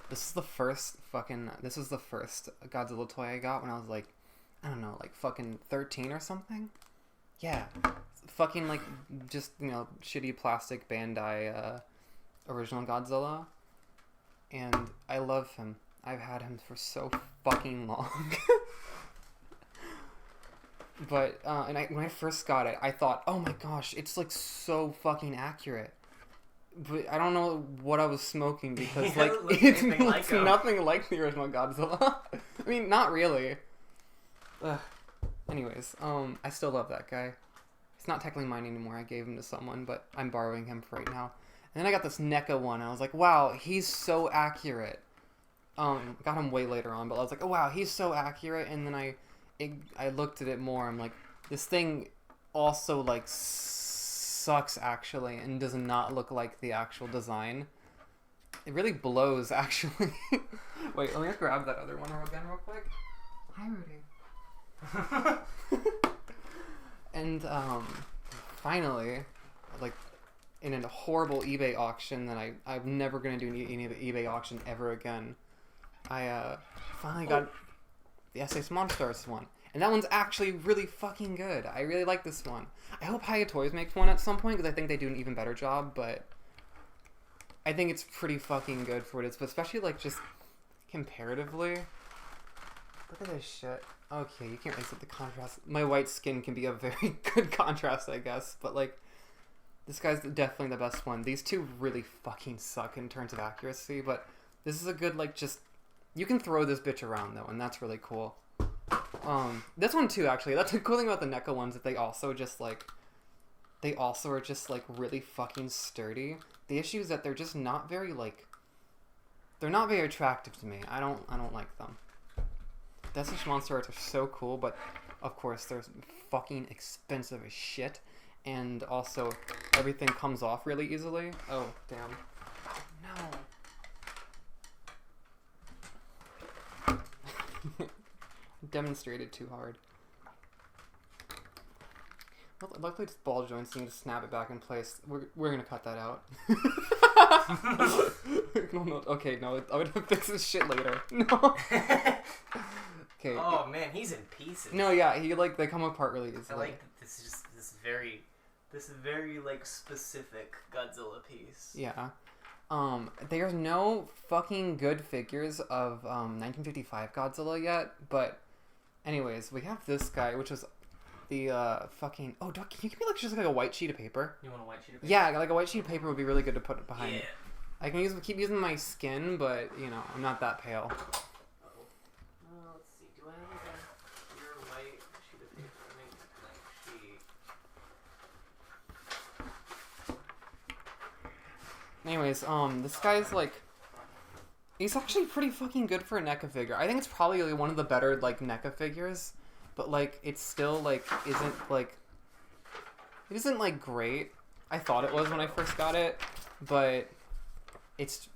This is the first Godzilla toy I got when I was like, I don't know, like fucking 13 or something. Yeah, fucking like just shitty plastic Bandai original Godzilla, and I love him. I've had him for so fucking long. But when I first got it, I thought, oh my gosh, it's like so fucking accurate. But I don't know what I was smoking because like it looks nothing like the original Godzilla. I mean, not really. Ugh. Anyways, I still love that guy. He's not technically mine anymore. I gave him to someone, but I'm borrowing him for right now. And then I got this NECA one. I was like, wow, he's so accurate. Got him way later on, but I was like, oh wow, he's so accurate. And then I looked at it more. I'm like, this thing also like sucks actually, and does not look like the actual design. It really blows actually. Wait, let me just grab that other one again real quick. Hi, Rudy. And finally, like in a horrible eBay auction that I'm never gonna do any eBay auction ever again. I finally got the SS Monstars one. And that one's actually really fucking good. I really like this one. I hope Hiya Toys makes one at some point because I think they do an even better job, but I think it's pretty fucking good for what it is, but especially like just comparatively. Look at this shit. Okay, you can't really see the contrast. My white skin can be a very good contrast, I guess, but like this guy's definitely the best one. These two really fucking suck in terms of accuracy, but this is a good like just you can throw this bitch around though, and that's really cool. This one too, actually. That's the cool thing about the NECA ones, that they also are just really fucking sturdy. The issue is that they're just not very they're not very attractive to me. I don't like them. Deathwish Monster Arts are so cool, but of course they're fucking expensive as shit, and also everything comes off really easily. Oh damn! No. Demonstrated too hard. Well, luckily, just ball joints need to snap it back in place. We're gonna cut that out. No, okay, no, I'm gonna fix this shit later. No. Okay. Oh man, he's in pieces. No, yeah, they come apart really easily. I like that this is just this very like specific Godzilla piece. Yeah. There's no fucking good figures of 1955 Godzilla yet, but anyways, we have this guy, which is the fucking... Oh, Doc, can you give me just like a white sheet of paper? You want a white sheet of paper? Yeah, like a white sheet of paper would be really good to put behind. Yeah. I can keep using my skin, but, I'm not that pale. Let's see. Do I have your white sheet of paper? I think blank sheet. Anyways, this guy's he's actually pretty fucking good for a NECA figure. I think it's probably one of the better NECA figures, but it's still it isn't great. I thought it was when I first got it, but it's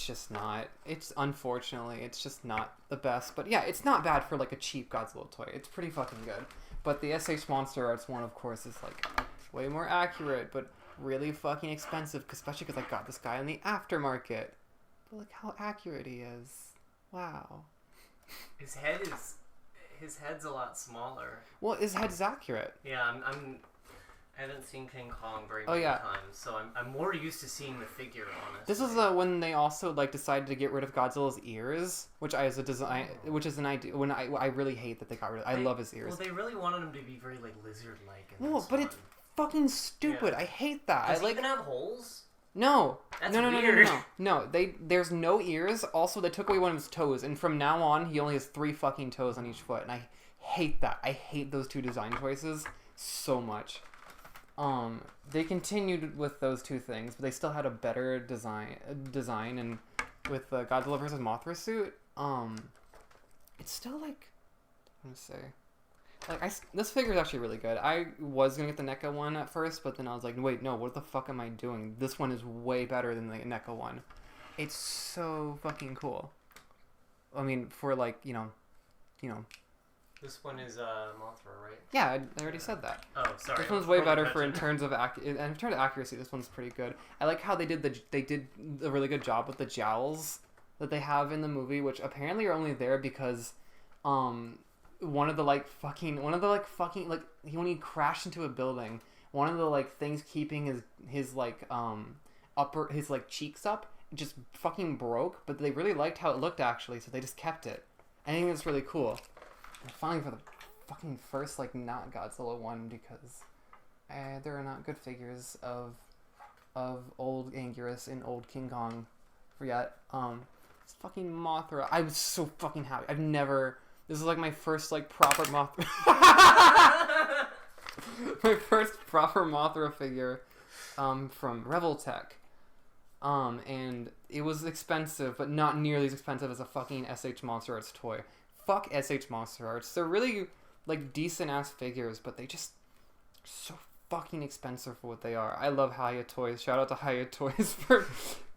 just not. Unfortunately it's just not the best. But yeah, it's not bad for a cheap Godzilla toy. It's pretty fucking good. But the SH Monster Arts one, of course, is way more accurate, but really fucking expensive, especially because I got this guy in the aftermarket. But look how accurate he is. Wow. His head's a lot smaller. Well, his head's accurate. Yeah, I haven't seen King Kong very many times, so I'm more used to seeing the figure, honestly. This is when they also decided to get rid of Godzilla's ears, which is an idea. When I really hate that they got rid of. I love his ears. Well, they really wanted him to be very lizard-like. Well, but it's fucking stupid. Yeah. I hate that. Does he even have holes? No. That's weird. No. There's no ears. Also, they took away one of his toes, and from now on, he only has 3 fucking toes on each foot, and I hate that. I hate those 2 design choices so much. They continued with those 2 things, but they still had a better design, and with the Godzilla vs. Mothra suit, it's still let me say, this figure is actually really good. I was gonna get the NECA one at first, but then I was like, wait, no, what the fuck am I doing? This one is way better than the NECA one. It's so fucking cool. I mean, for This one is Mothra, right? Yeah, I already said that. Oh, sorry. This one's way better in terms of accuracy. This one's pretty good. I like how they did a really good job with the jowls. that they have in the movie, which apparently are only there because, one of the when he crashed into a building, one of the like things keeping his cheeks up just fucking broke, but they really liked how it looked actually, so they just kept it. I think it's really cool. And finally for the fucking first like not Godzilla one, because there are not good figures of old Anguirus and old King Kong for yet. It's fucking Mothra. I was so fucking happy. This is like my first like proper Mothra. My first proper Mothra figure from Revoltech. And it was expensive, but not nearly as expensive as a fucking SH Monster Arts toy. Fuck SH Monster Arts. They're really like decent ass figures, but they just so fucking expensive for what they are. I love Haya Toys. Shout out to Haya Toys for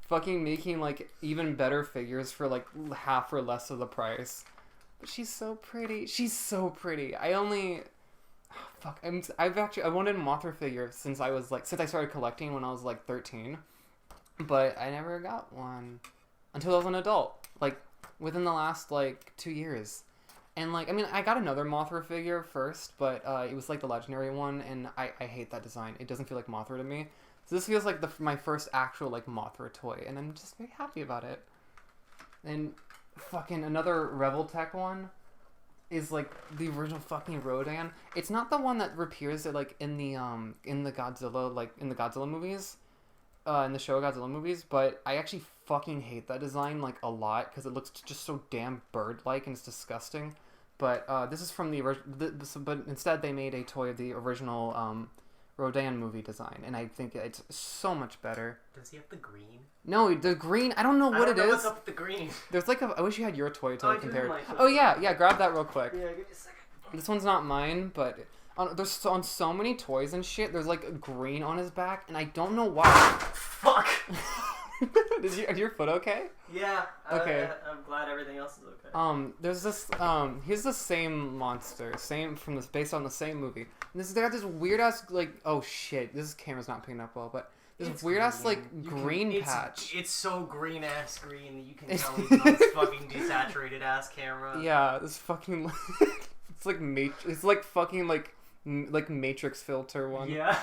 fucking making like even better figures for like half or less of the price. But she's so pretty. She's so pretty. I wanted a Mothra figure since I started collecting when I was like 13, but I never got one until I was an adult, like within the last like 2 years. And like, I mean, I got another Mothra figure first, but it was like the legendary one, and I hate that design. It doesn't feel like Mothra to me. So this feels like my first actual like Mothra toy, and I'm just very happy about it. And fucking another Revoltech one is like the original fucking Rodan. It's not the one that appears like in the Godzilla movies, in the show Godzilla movies, but I actually fucking hate that design like a lot because it looks just so damn bird-like and it's disgusting. But this is from the original. But instead they made a toy of the original Rodan movie design, and I think it's so much better. Does he have the green? No, the green. I don't know what it is. What's up with the green? There's like I wish you had your toy to compare. Oh yeah, grab that real quick. Yeah, give me a second. This one's not mine, but there's on so many toys and shit. There's like green on his back, and I don't know why. Fuck. Is your foot okay? Yeah. Okay. I'm glad everything else is okay. There's this he's the same monster, based on the same movie. And they got this weird ass like, oh shit, this camera's not picking up well, but this weird ass like green patch. It's so green ass green that you can tell he's on this fucking desaturated ass camera. Yeah, this fucking it's like fucking like Matrix filter one. Yeah.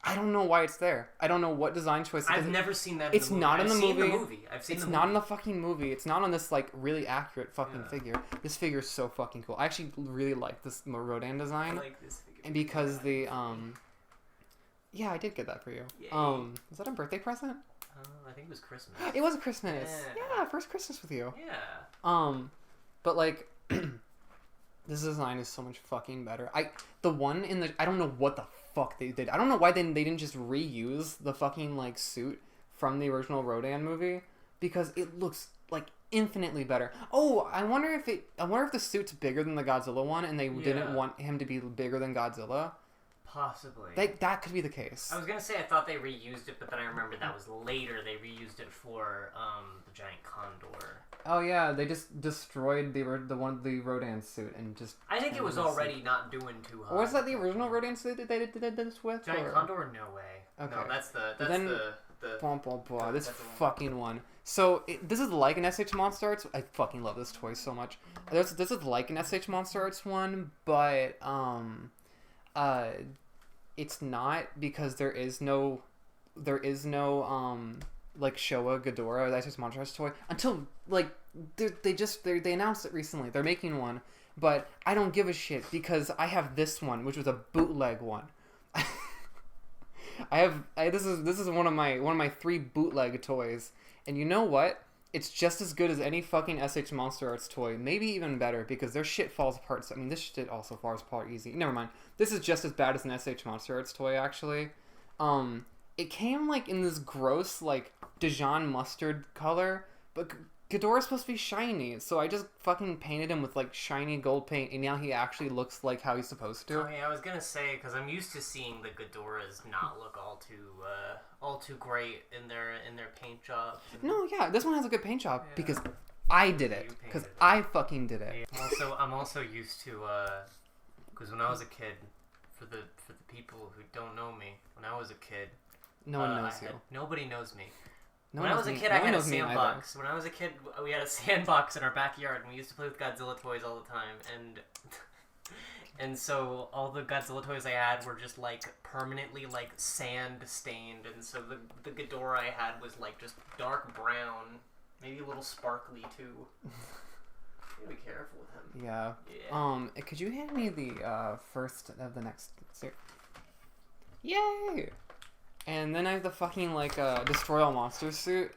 I don't know why it's there. I don't know what design choice. I've never seen that. It's not in the movie. I've seen it's not in the fucking movie. It's not on this like really accurate fucking figure. This figure is so fucking cool. I actually really like this Rodan design. I like this figure. And because yeah, I did get that for you. Yay. Was that a birthday present? I think it was Christmas. It was a Christmas. Yeah, first Christmas with you. Yeah. But like, this design is so much fucking better. I don't know what the fuck they did. I don't know why they didn't just reuse the fucking like suit from the original Rodan movie, because it looks like infinitely better. Oh, I wonder if the suit's bigger than the Godzilla one, and they didn't want him to be bigger than Godzilla. Possibly. That could be the case. I was gonna say I thought they reused it, but then I remembered that was later. They reused it for the giant condor. Oh yeah, they just destroyed the Rodan suit and just. I think it was already not doing too hot. Or was that the original Rodan suit that they did this with? Giant condor? No way. Okay. No, that's the. This fucking one. So this is like an SH Monster Arts. I fucking love this toy so much. This is like an SH Monster Arts one, but it's not, because there is no like Showa Ghidorah, that's just Monster Arts toy, until like they announced it recently. They're making one, but I don't give a shit because I have this one, which was a bootleg one. This is one of my 3 bootleg toys, and you know what? It's just as good as any fucking SH Monster Arts toy, maybe even better, because their shit falls apart. I mean, this shit also falls apart easy. Never mind. This is just as bad as an SH Monster Arts toy, actually. It came like in this gross like Dijon mustard color, but Ghidorah's supposed to be shiny, so I just fucking painted him with like shiny gold paint, and now he actually looks like how he's supposed to. Oh yeah, I was gonna say, because I'm used to seeing the Ghidorahs not look all too great in their paint jobs. No, yeah, this one has a good paint job because I did it. Because I fucking did it. I'm also used to because when I was a kid, for the people who don't know me, when I was a kid, no one knows you. Nobody knows me. No When one I knows was a me- kid, no I one had a knows me either. sandbox. When I was a kid, we had a sandbox in our backyard, and we used to play with Godzilla toys all the time. And so all the Godzilla toys I had were just like permanently like sand stained, and so the Ghidorah I had was like just dark brown, maybe a little sparkly too. Be careful with him. Yeah. Yeah. Could you hand me the first of the next series? Yay! And then I have the fucking like destroy all monsters suit.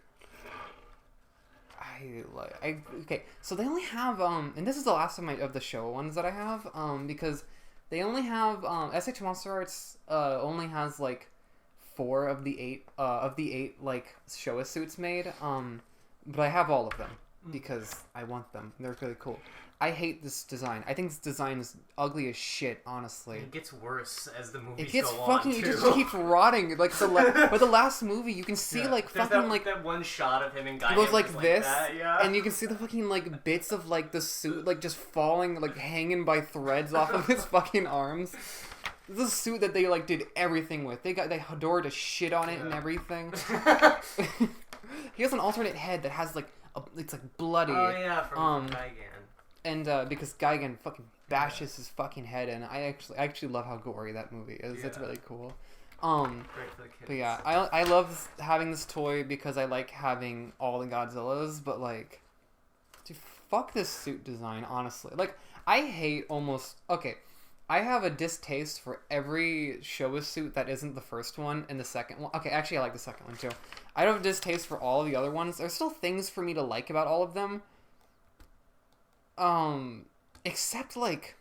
Okay, so they only have and this is the last of the show ones that I have because they only have SH Monster Arts only has like 4 of the 8 like Showa suits made but I have all of them because I want them. They're really cool. I hate this design. I think this design is ugly as shit, honestly. It gets worse as the movies It gets go fucking. on, It too. just keeps rotting. Like but the last movie, you can see like There's fucking like that one shot of him and Guy it goes like this, that, yeah. and you can see the fucking like bits of like the suit like just falling like hanging by threads off of his fucking arms. This is a suit that they like did everything with. They Hedorah to shit on it and everything. He has an alternate head that has like it's like bloody. Oh yeah, from Gigan. And because Gigan fucking bashes his fucking head in, I actually love how gory that movie is. Yeah. It's really cool. Great for the kids. But yeah, I love having this toy because I like having all the Godzillas. But like, dude, fuck this suit design. Honestly, like I hate almost. Okay, I have a distaste for every Showa suit that isn't the first one and the second one. Okay, actually, I like the second one too. I have a distaste for all of the other ones. There's still things for me to like about all of them. Except like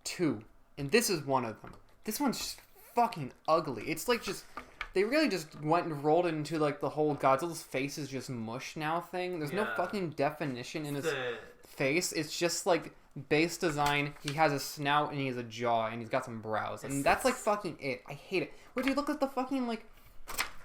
2, and this is one of them. This one's just fucking ugly. It's like just they really just went and rolled it into like the whole Godzilla's face is just mush now thing. There's no fucking definition in his face. It's just like base design. He has a snout and he has a jaw and he's got some brows, and that's like fucking it. I hate it. But dude, look at the fucking like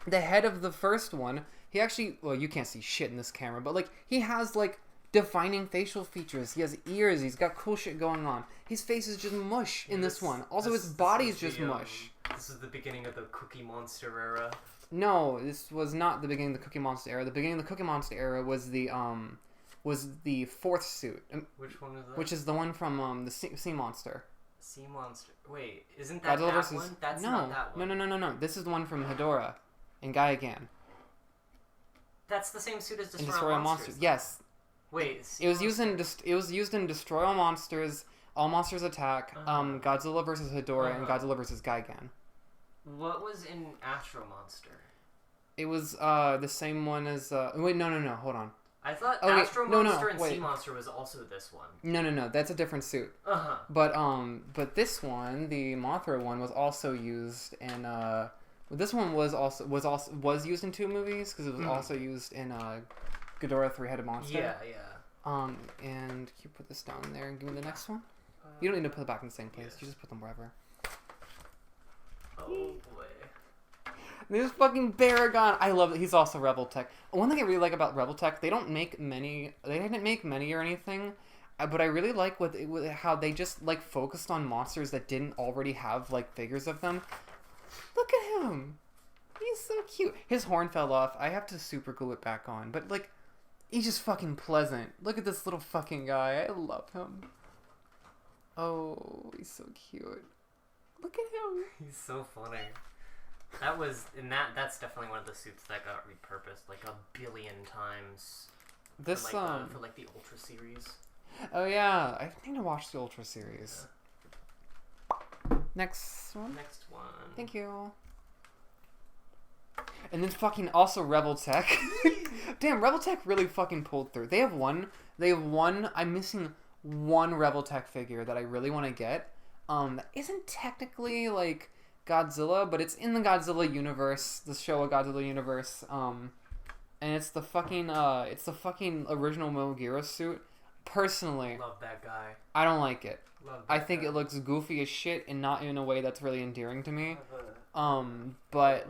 the head of the first one. He actually, well, you can't see shit in this camera, but like he has like defining facial features. He has ears. He's got cool shit going on. His face is just mush in this one. Also, his body is just mush. This is the beginning of the Cookie Monster era. No, this was not the beginning of the Cookie Monster era. The beginning of the Cookie Monster era was the 4th suit. Which one is that? Which is the one from the Sea Monster. Sea Monster. Wait, isn't that Godzilla that versus... one? That's no, not that one. No. This is the one from Hedorah and Gigan. That's the same suit as And Destroy All Monsters. Yes. Wait, it was used in Destroy All Monsters, All Monsters Attack, Godzilla versus Hedorah, and Godzilla versus Gigan. What was in Astro Monster? It was the same one as wait, no, hold on. I thought Astro Monster and Sea Monster was also this one. No, that's a different suit. But this one, the Mothra one, was also used in this one was used in 2 movies because it was also used in Ghidorah 3-Headed Monster. Yeah. And can you put this down there and give me the next one? You don't need to put it back in the same place. Yes. You just put them wherever. Oh boy. There's fucking Baragon. I love it. He's also Rebel Tech. One thing I really like about Rebel Tech, they didn't make many or anything, but I really like with how they just like focused on monsters that didn't already have like figures of them. Look at him. He's so cute. His horn fell off. I have to super glue it back on, but like he's just fucking pleasant. Look at this little fucking guy. I love him. Oh, he's so cute. Look at him. He's so funny. That's definitely one of the suits that got repurposed like 1 billion times. This for like the Ultra series. Oh yeah, I need to watch the Ultra series. Next one. Thank you. And then fucking also Rebel Tech. Damn, Rebel Tech really fucking pulled through. They have one. I'm missing one Rebel Tech figure that I really want to get. That isn't technically like Godzilla, but it's in the Godzilla universe, the Showa Godzilla universe. And it's the fucking original Mogira suit. Personally, love that guy. I don't like it. I think it looks goofy as shit and not in a way that's really endearing to me. But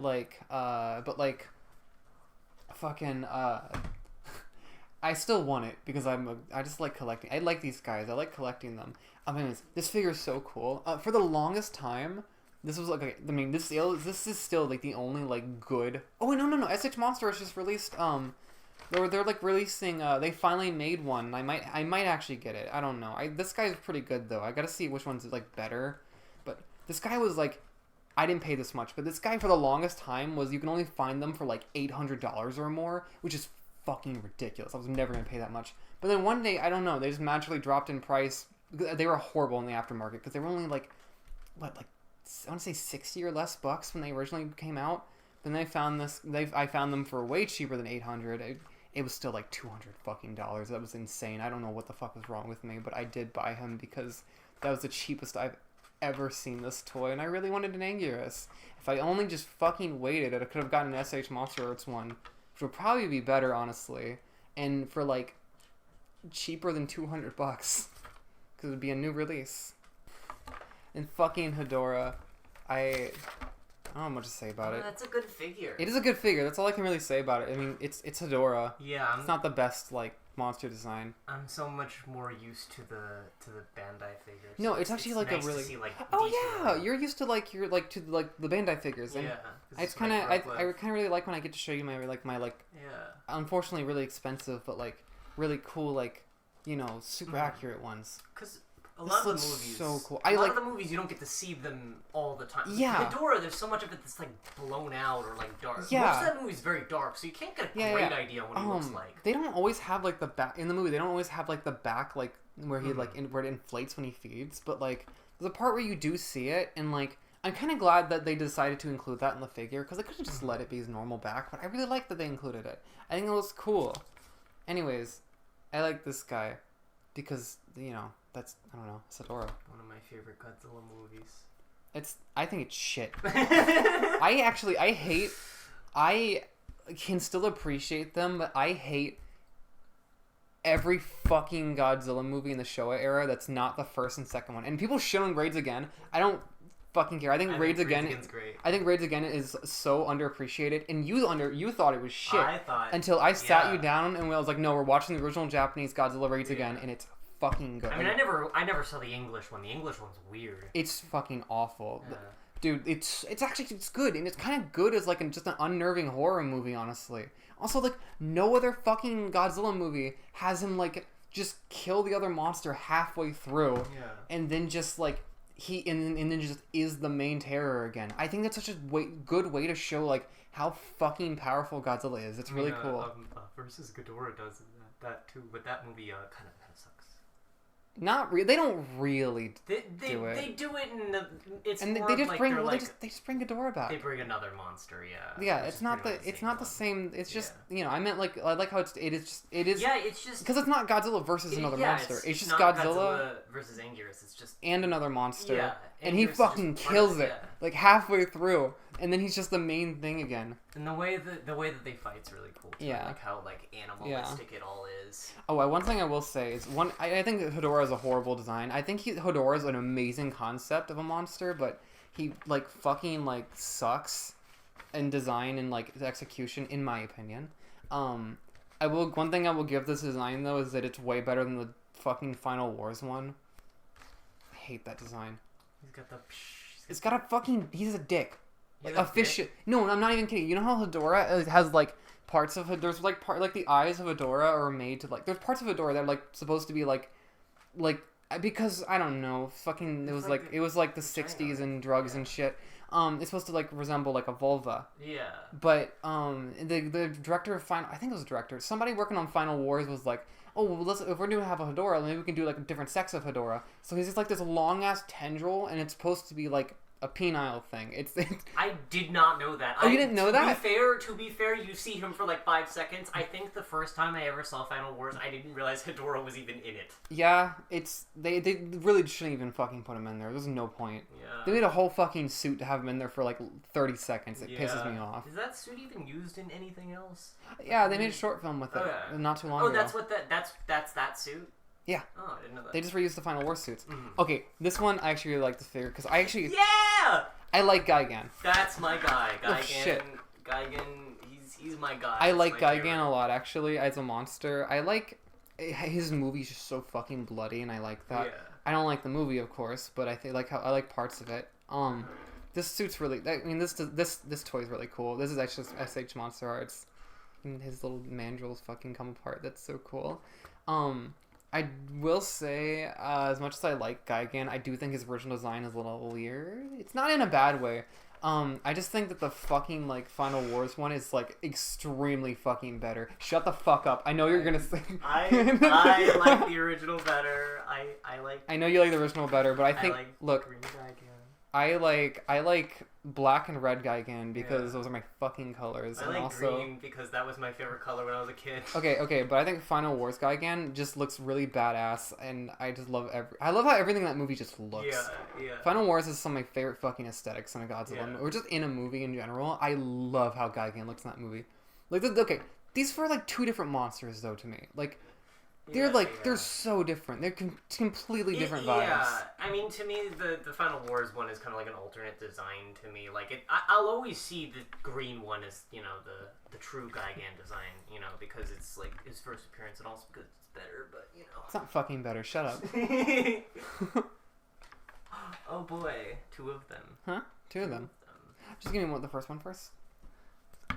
fucking I still want it because I just like collecting. I like these guys. I like collecting them. I mean, this figure is so cool. For the longest time, this was like, okay, I mean, this is still like the only like good. Oh wait, no. SH Monsters just released. They're like releasing. They finally made one. I might actually get it. I don't know. This guy's pretty good though. I gotta see which one's like better. But this guy was like, I didn't pay this much, but this guy for the longest time was you can only find them for like $800 or more, which is fucking ridiculous. I was never gonna pay that much. But then one day, I don't know, they just magically dropped in price. They were horrible in the aftermarket because they were only like, what, like I want to say 60 or less bucks when they originally came out. Then they found this. I found them for way cheaper than 800. It was still like $200 fucking dollars. That was insane. I don't know what the fuck was wrong with me, but I did buy him because that was the cheapest I've ever seen this toy, and I really wanted an Anguirus. If I only just fucking waited, I could have gotten an SH Monster Arts one, which would probably be better, honestly, and for like cheaper than $200 because it would be a new release. And fucking Hedorah, I don't know much to say about it. That's a good figure. It is a good figure. That's all I can really say about it. I mean, it's Hedorah. Yeah, it's not the best like monster design. I'm so much more used to the Bandai figures. No, it's actually like nice a really. To see, like, oh yeah, you're used to like the Bandai figures. And yeah, it's kind of I kind of really like when I get to show you my yeah. Unfortunately, really expensive, but like really cool, like super accurate ones. Because a lot of the movies, so cool. A lot of the movies you don't get to see them all the time. Yeah. Hedorah, there's so much of it that's like blown out or like dark. Yeah. Most of that movie's very dark, so you can't get a great idea what he looks like. They don't always have like the back in the movie. They don't always have like the back like where he where it inflates when he feeds. But like there's a part where you do see it, and like I'm kind of glad that they decided to include that in the figure because they could have just let it be his normal back. But I really like that they included it. I think it was cool. Anyways, I like this guy because that's I don't know, it's Hedorah. One of my favorite Godzilla movies. I think it's shit. I can still appreciate them, but I hate every fucking Godzilla movie in the Showa era that's not the first and second one. And people shit on Raids Again. I don't fucking care. I think Raids Again is so underappreciated, and you thought it was shit. I thought until I sat you down and I was like, no, we're watching the original Japanese Godzilla Raids Again, and it's fucking good. I mean, I never saw the English one. The English one's weird. It's fucking awful. Yeah. Dude, it's good, and it's kind of good as like just an unnerving horror movie, honestly. Also, like no other fucking Godzilla movie has him like just kill the other monster halfway through, and then just like and then just is the main terror again. I think that's such a good way to show like how fucking powerful Godzilla is. It's really cool. Versus Ghidorah does that too, but that movie kind of sucks. Not really. They don't really do it. They do it in it's and more they just like bring they just bring Ghidorah back. They bring another monster, yeah. Yeah, it's not the same. It's just I meant like I like how it is. Yeah, it's just because it's not Godzilla versus another monster. It's just not Godzilla versus Anguirus. It's just and another monster. Yeah, and he fucking kills it like halfway through, and then he's just the main thing again. And the way that they fight's really cool too. Yeah, like how like animalistic it all is. Oh, one thing I will say is I think Hedorah is a horrible design. I think Hedorah is an amazing concept of a monster, but he like fucking like sucks in design and like execution, in my opinion. One thing I will give this design though is that it's way better than the fucking Final Wars one. I hate that design. He's a dick. Like official. No, I'm not even kidding. You know how Hedorah has like parts of there's like the eyes of Hedorah are made to like there's parts of Hedorah that are like supposed to be like because I don't know, fucking it was like the 60s and drugs and shit. It's supposed to like resemble like a vulva. Yeah. But the director of I think it was the director. Somebody working on Final Wars was like, oh, well, if we're going to have a Hedorah, maybe we can do like a different sex of Hedorah. So he's just like this long ass tendril, and it's supposed to be like a penile thing. I did not know that. Oh, you didn't know that? To be fair, you see him for like 5 seconds. I think the first time I ever saw Final Wars, I didn't realize Hedorah was even in it. Yeah, they really shouldn't even fucking put him in there. There's no point. Yeah. They made a whole fucking suit to have him in there for like 30 seconds. It pisses me off. Is that suit even used in anything else? Yeah, they made a short film with it not too long ago. Oh, that's that suit? Yeah. Oh, I didn't know that. They just reused the Final War suits. Mm-hmm. Okay, this one I actually really like this figure because Yeah! I like Gigan. That's my guy. Gigan. Oh, shit. Gigan, he's my guy. I like Gigan a lot actually as a monster. I like his movie's just so fucking bloody, and I like that. Yeah. I don't like the movie, of course, but I like parts of it. This suit's really. I mean, this toy's really cool. This is actually SH Monster Arts. And his little mandrels fucking come apart. That's so cool. I will say, as much as I like Gigan, I do think his original design is a little weird. It's not in a bad way. I just think that the fucking, like, Final Wars one is, like, extremely fucking better. Shut the fuck up. I know you're gonna say... I like the original better. I like... I know you like the original better, but I think... I like look, Green Gigan. I like black and red Gigan because those are my fucking colors. I like green because that was my favorite color when I was a kid. Okay, but I think Final Wars Gigan just looks really badass, and I just love I love how everything in that movie just looks. Yeah. Final Wars is some of my favorite fucking aesthetics in a Godzilla movie, or just in a movie in general. I love how Gigan looks in that movie. Like, okay, these are like two different monsters though to me. Like, they're they're so different. They're completely different vibes. Yeah, I mean, to me, the Final Wars one is kind of like an alternate design to me. Like, I'll always see the green one as, you know, the true Gigan design, you know, because it's like his first appearance, and also because it's better. But you know, it's not fucking better. Shut up. Oh boy, two of them. Huh? Two of them. Just give me the first one first.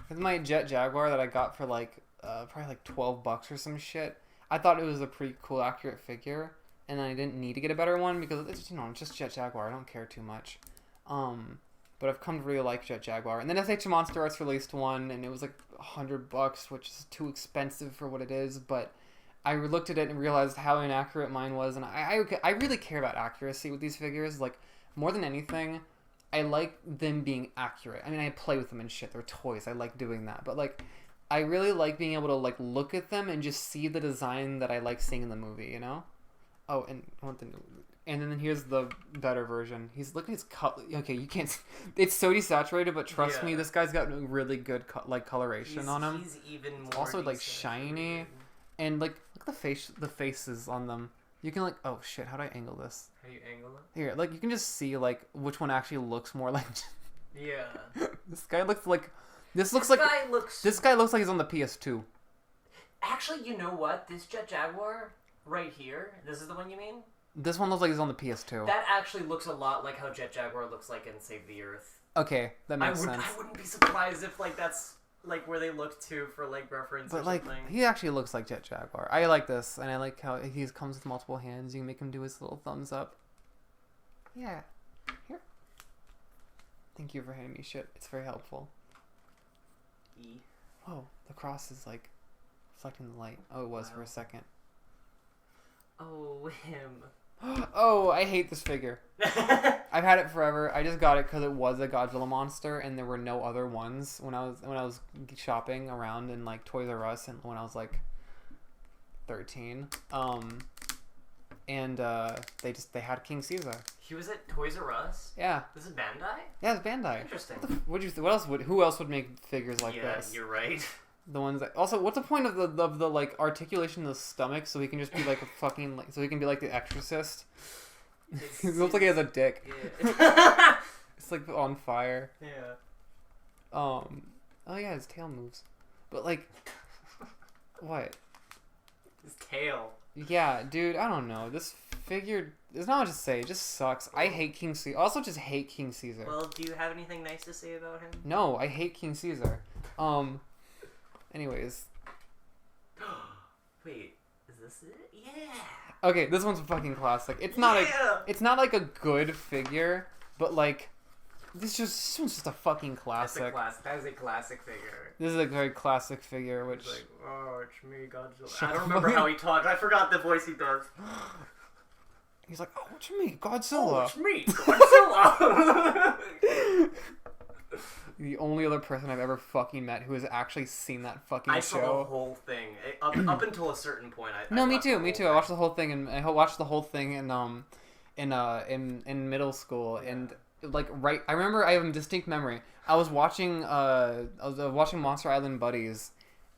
This is my Jet Jaguar that I got for like probably like $12 or some shit. I thought it was a pretty cool, accurate figure, and I didn't need to get a better one because it's, you know, it's just Jet Jaguar. I don't care too much. But I've come to really like Jet Jaguar. And then SH Monster Arts released one, and it was like $100, which is too expensive for what it is. But I looked at it and realized how inaccurate mine was, and I really care about accuracy with these figures. Like, more than anything, I like them being accurate. I mean, I play with them and shit. They're toys. I like doing that. But like, I really like being able to, like, look at them and just see the design that I like seeing in the movie, you know? Oh, and then here's the better version. Look at his color. Okay, you can't... It's so desaturated, but trust me, this guy's got really good, coloration on him. He's even more... It's also, like, shiny. And, like, look at the faces on them. You can, like... Oh, shit, how do I angle this? How do you angle it? Here, like, you can just see, like, which one actually looks more like... Yeah. This guy looks like... This guy looks like he's on the PS2. Actually, you know what? This Jet Jaguar right here, this is the one you mean? This one looks like he's on the PS2. That actually looks a lot like how Jet Jaguar looks like in Save the Earth. Okay, that makes sense. I wouldn't be surprised if, like, that's, like, where they look to for, like, reference or something. Like, he actually looks like Jet Jaguar. I like this, and I like how he comes with multiple hands. You can make him do his little thumbs up. Yeah. Here. Thank you for handing me shit. It's very helpful. Whoa, the cross is like reflecting the light. Oh, it was for a second. Oh, him. Oh, I hate this figure. I've had it forever. I just got it because it was a Godzilla monster, and there were no other ones when I was shopping around in like Toys R Us, and when I was like 13. And they had King Caesar. He was at Toys R Us? Yeah. This is Bandai? Yeah, it's Bandai. Interesting. Who else would make figures like this? Yeah, you're right. The ones that... Also, what's the point of the like articulation of the stomach so he can just be like a fucking like so he can be like the Exorcist? He looks like he has a dick. Yeah. It's like on fire. Yeah. Oh yeah, his tail moves. But like what? His tail. Yeah, dude, I don't know. This figure, there's not much to say. It just sucks. I hate King Caesar. Also just hate King Caesar. Well, do you have anything nice to say about him? No, I hate King Caesar. Anyways. Wait, is this it? Yeah. Okay, this one's a fucking classic. It's not like a good figure, but like this one's just a fucking classic. That is a classic figure. This is a very classic figure, which like, oh, it's me, Godzilla. I don't remember how he talked. I forgot the voice he does. He's like, oh, it's me, Godzilla. Oh, it's me, Godzilla. The only other person I've ever fucking met who has actually seen that fucking show. I saw the whole thing up until a certain point. Me too. I watched the whole thing, and I watched the whole thing in middle school, and like I remember I have a distinct memory. I was watching Monster Island Buddies,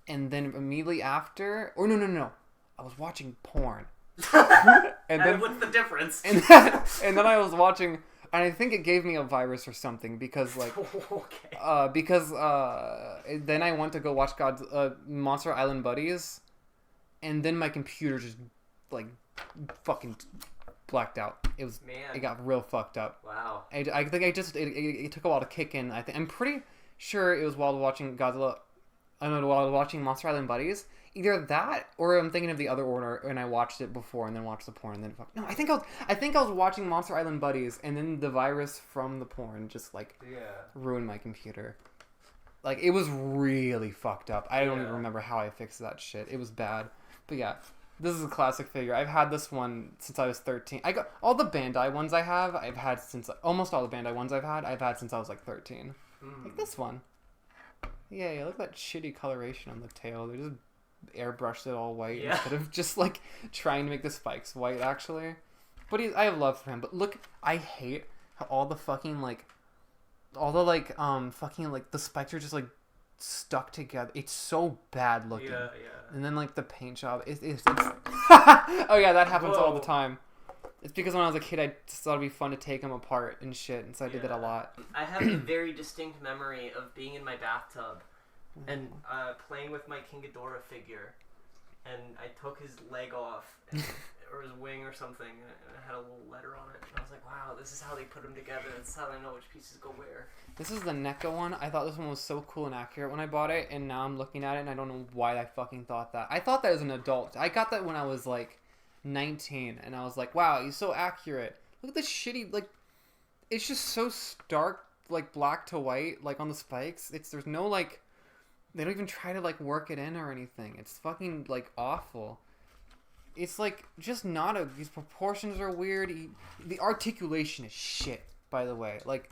and then immediately after, or no, I was watching porn. And then what's the difference? And then I was watching. And I think it gave me a virus or something because, like, then I went to go watch Monster Island Buddies, and then my computer just, like, fucking blacked out. Man. It got real fucked up. Wow. I think it took a while to kick in. I'm pretty sure it was while watching Godzilla. I don't know, while watching Monster Island Buddies. Either that, or I'm thinking of the other order, and I watched it before and then watched the porn and then no, I think I was watching Monster Island Buddies, and then the virus from the porn just ruined my computer. Like, it was really fucked up. I don't even remember how I fixed that shit. It was bad. But yeah, this is a classic figure. I've had this one since I was 13. I got all the Bandai ones I've had since almost all the Bandai ones I've had since I was like 13. Like this one. Yeah, look at that shitty coloration on the tail. They just airbrushed it all white instead of just like trying to make the spikes white actually. But I have love for him. But look, I hate how all the fucking the spikes are just like stuck together. It's so bad looking. Yeah. And then like the paint job, it's oh yeah, that happens all the time. It's because when I was a kid, I just thought it'd be fun to take them apart and shit, and so I did that a lot. I have a very distinct memory of being in my bathtub and playing with my King Ghidorah figure, and I took his leg off, or his wing or something, and it had a little letter on it, and I was like, wow, this is how they put them together, this is how they know which pieces go where. This is the NECA one. I thought this one was so cool and accurate when I bought it, and now I'm looking at it, and I don't know why I fucking thought that. I thought that as an adult. I got that when I was like 19, and I was like, wow, he's so accurate. Look at this shitty, like, it's just so stark, like, black to white, like, on the spikes. There's no, like, they don't even try to, like, work it in or anything. It's fucking, like, awful. It's, like, just not these proportions are weird. The articulation is shit, by the way. Like,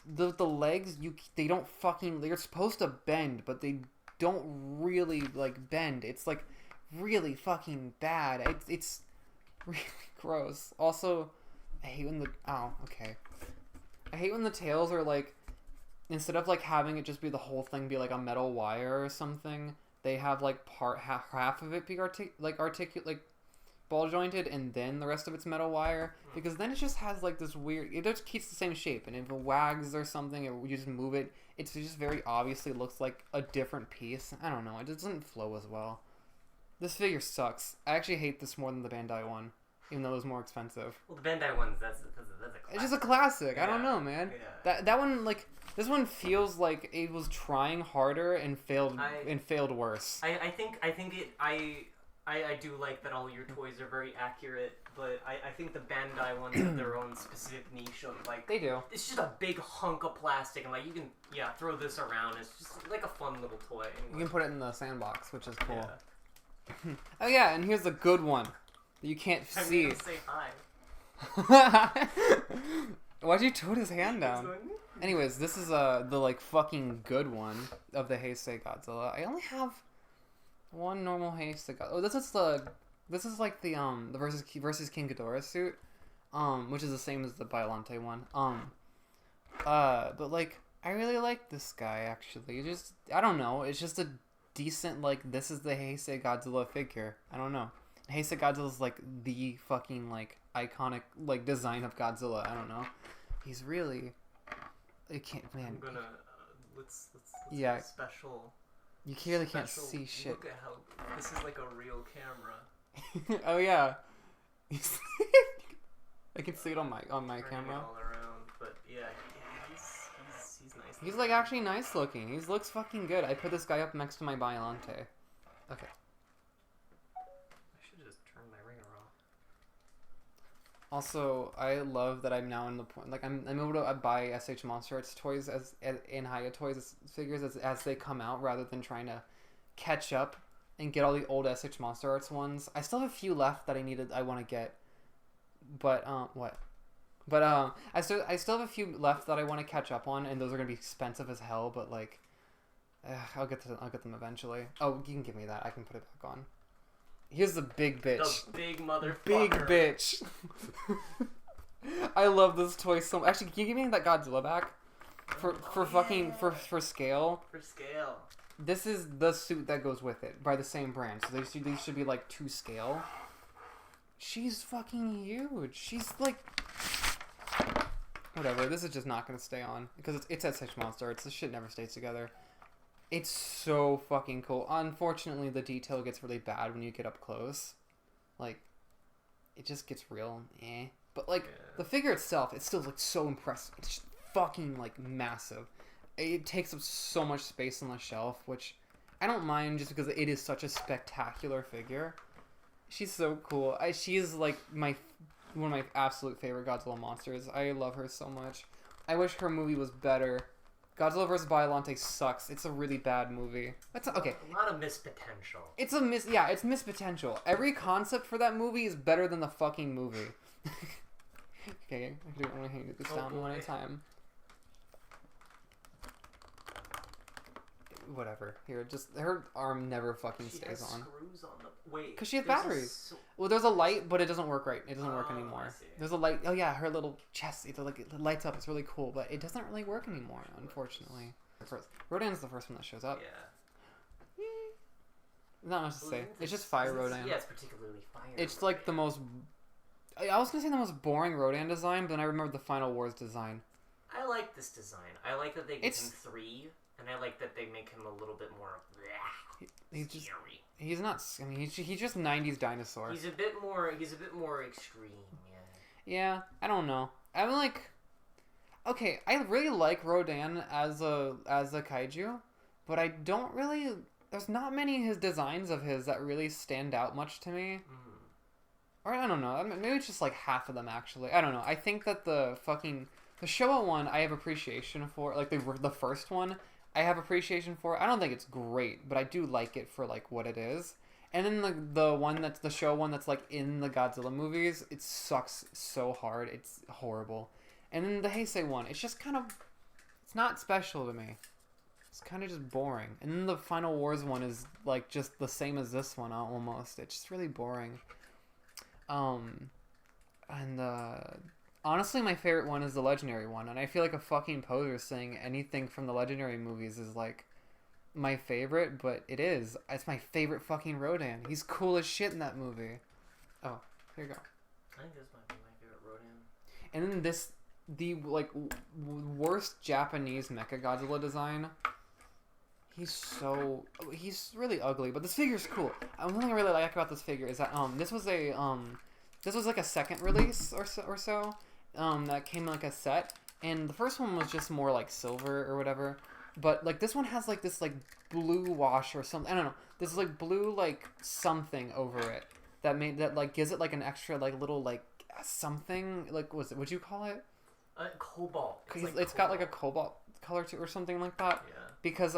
the legs, they don't fucking, they're supposed to bend, but they don't really, like, bend. It's, like, really fucking bad. It's really gross. Also, I hate when I hate when the tails are like, instead of like having it just be the whole thing be like a metal wire or something, they have like half of it be like ball jointed, and then the rest of it's metal wire, because then it just has like this weird, it just keeps the same shape, and if it wags or something, or you just move it, it just very obviously looks like a different piece. I don't know, it doesn't flow as well. This figure sucks. I actually hate this more than the Bandai one, even though it was more expensive. Well, the Bandai one's that's a classic. It's just a classic. Yeah. I don't know, man. Yeah. That one, like, this one feels like it was trying harder and failed worse. I do like that all your toys are very accurate, but I think the Bandai ones have their own specific niche of like, they do. It's just a big hunk of plastic, and like you can throw this around. It's just like a fun little toy. You can put it in the sandbox, which is cool. Yeah. Oh yeah, and here's the good one that you can't see. I'm gonna say hi. Why'd you tote his hand down? Anyways, this is the like fucking good one of the Heisei Godzilla. I only have one normal Heisei Godzilla. Oh, this is like the versus King Ghidorah suit, which is the same as the Biollante one. But like I really like this guy actually. I don't know. It's just a decent, like, this is the Heisei Godzilla figure. I don't know. Heisei Godzilla's like the fucking like iconic like design of Godzilla. I don't know. He's really. It can't, man. I'm gonna let's yeah. Special. You really can't see shit. Look at how this is like a real camera. Oh yeah. I can see it on my camera. All around, but yeah, he's nice. He's like actually nice looking. He looks fucking good. I put this guy up next to my Biollante. Okay. I should just turn my ringer off. Also, I love that I'm now in the point, like I'm able to buy SH Monster Arts toys as in Hiya Toys figures as they come out, rather than trying to catch up and get all the old SH Monster Arts ones. I still have a few left that I want to get, but what? But I still have a few left that I want to catch up on, and those are gonna be expensive as hell. But like, I'll get them eventually. Oh, you can give me that. I can put it back on. Here's the big bitch. The big motherfucker. Big bitch. I love this toy so much. Actually, can you give me that Godzilla back? For scale. For scale. This is the suit that goes with it by the same brand. So these should be like to scale. She's fucking huge. She's like. Whatever, this is just not going to stay on, because it's SH Monster Arts. This shit never stays together. It's so fucking cool. Unfortunately, the detail gets really bad when you get up close. Like, it just gets real But like the figure itself, it's still like so impressive. It's just fucking like massive. It takes up so much space on the shelf, which I don't mind just because it is such a spectacular figure. She's so cool. She is like one of my absolute favorite Godzilla monsters. I love her so much. I wish her movie was better. Godzilla vs. Biollante sucks. It's a really bad movie. That's okay. A lot of missed potential. It's missed potential. Every concept for that movie is better than the fucking movie. Okay, I'm gonna hang this down one at a time. Whatever. Here, just her arm never fucking stays on. Screws on the wait. Cause she has batteries. Well, there's a light, but it doesn't work right. It doesn't work anymore. There's a light. Oh yeah, her little chest. It lights up. It's really cool, but it doesn't really work anymore, unfortunately. Rodan's the first one that shows up. Yeah. Not much to say. It's just Fire Rodan. Yeah, it's particularly Fire. It's like the most. I was gonna say the most boring Rodan design, but then I remembered the Final Wars design. I like this design. I like that they give him 3. And I like that they make him a little bit more he's scary. Just he's not. I mean, he's just 90s dinosaur. He's a bit more extreme. Yeah. Yeah, I don't know. I'm like, okay, I really like Rodan as a kaiju, but I don't really. There's not many his designs of his that really stand out much to me. Or I don't know. Maybe it's just like half of them actually. I don't know. I think that the Showa one I have appreciation for. Like the first one. I have appreciation for it. I don't think it's great, but I do like it for like what it is. And then the one that's the show one that's like in the Godzilla movies, it sucks so hard. It's horrible. And then the Heisei one, it's just kind of, it's not special to me. It's kind of just boring. And then the Final Wars one is like just the same as this one almost. It's just really boring. Honestly, my favorite one is the Legendary one, and I feel like a fucking poser saying anything from the Legendary movies is, like, my favorite, but it is. It's my favorite fucking Rodan. He's cool as shit in that movie. Oh, here you go. I think this might be my favorite Rodan. And then the, like, worst Japanese Mechagodzilla design. He's really ugly, but this figure's cool. One thing I really like about this figure is that, this was like a second release or so. That came in like a set, and the first one was just more like silver or whatever, but like this one has like this like blue wash or something. I don't know. This like blue like something over it that like gives it like an extra like little like something like would you call it? Cobalt. It's got like a cobalt color to or something like that. Yeah. Because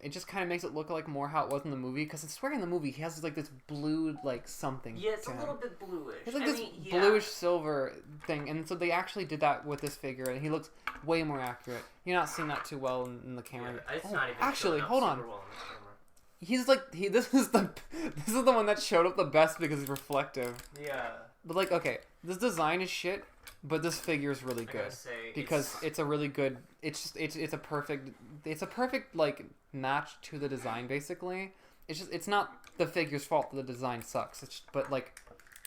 it just kind of makes it look like more how it was in the movie. Because I swear in the movie he has like this blue like something. Yeah, it's a little bit bluish. It's like bluish silver thing, and so they actually did that with this figure, and he looks way more accurate. You're not seeing that too well in the camera. Yeah, it's not even actually, hold on. well in the camera. He's like this is the one that showed up the best because he's reflective. Yeah. But like, okay, this design is shit. But this figure is really good because it's a really good. It's a perfect like match to the design basically. It's not the figure's fault that the design sucks. But like,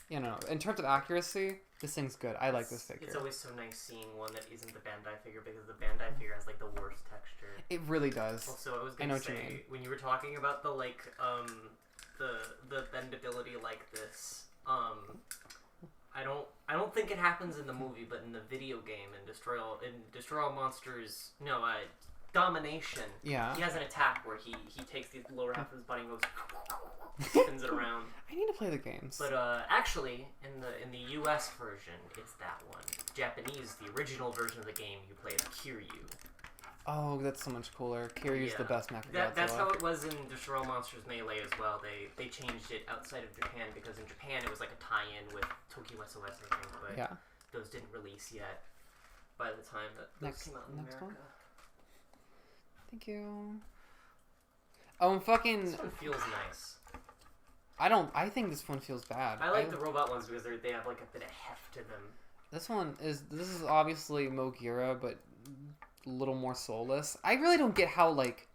you know, in terms of accuracy, this thing's good. I like this figure. It's always so nice seeing one that isn't the Bandai figure because the Bandai figure has like the worst texture. It really does. Also, I was gonna say when you were talking about the like the bendability like this I don't think it happens in the movie, but in the video game in Destroy All Monsters, Domination. Yeah. He has an attack where he takes the lower half of his body and goes spins it around. I need to play the games. But actually, in the US version, it's that one. Japanese, the original version of the game, you play as Kiryu. Oh, that's so much cooler. Kiryu's the best Mechagodzilla. That's how it was in Destroy All Monsters Melee as well. They changed it outside of Japan because in Japan it was like a tie-in with Tokyo SOS, I think, but those didn't release yet by the time that those came out in America. One? Thank you. Oh, and fucking... This one feels nice. I think this one feels bad. I like the robot ones because they have like a bit of heft to them. This is obviously Mogira, but a little more soulless. I really don't get how, like,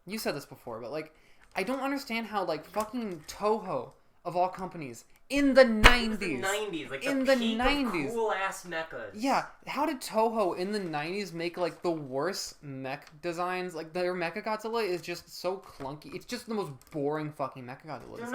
you said this before, but like, I don't understand how, like, fucking Toho of all companies in the It was 90s. the 90s, like In the the peak 90s. of cool ass mechas. Yeah, how did Toho in the 90s make like the worst mech designs? Like their Mechagodzilla is just so clunky. It's just the most boring fucking Mechagodzilla design.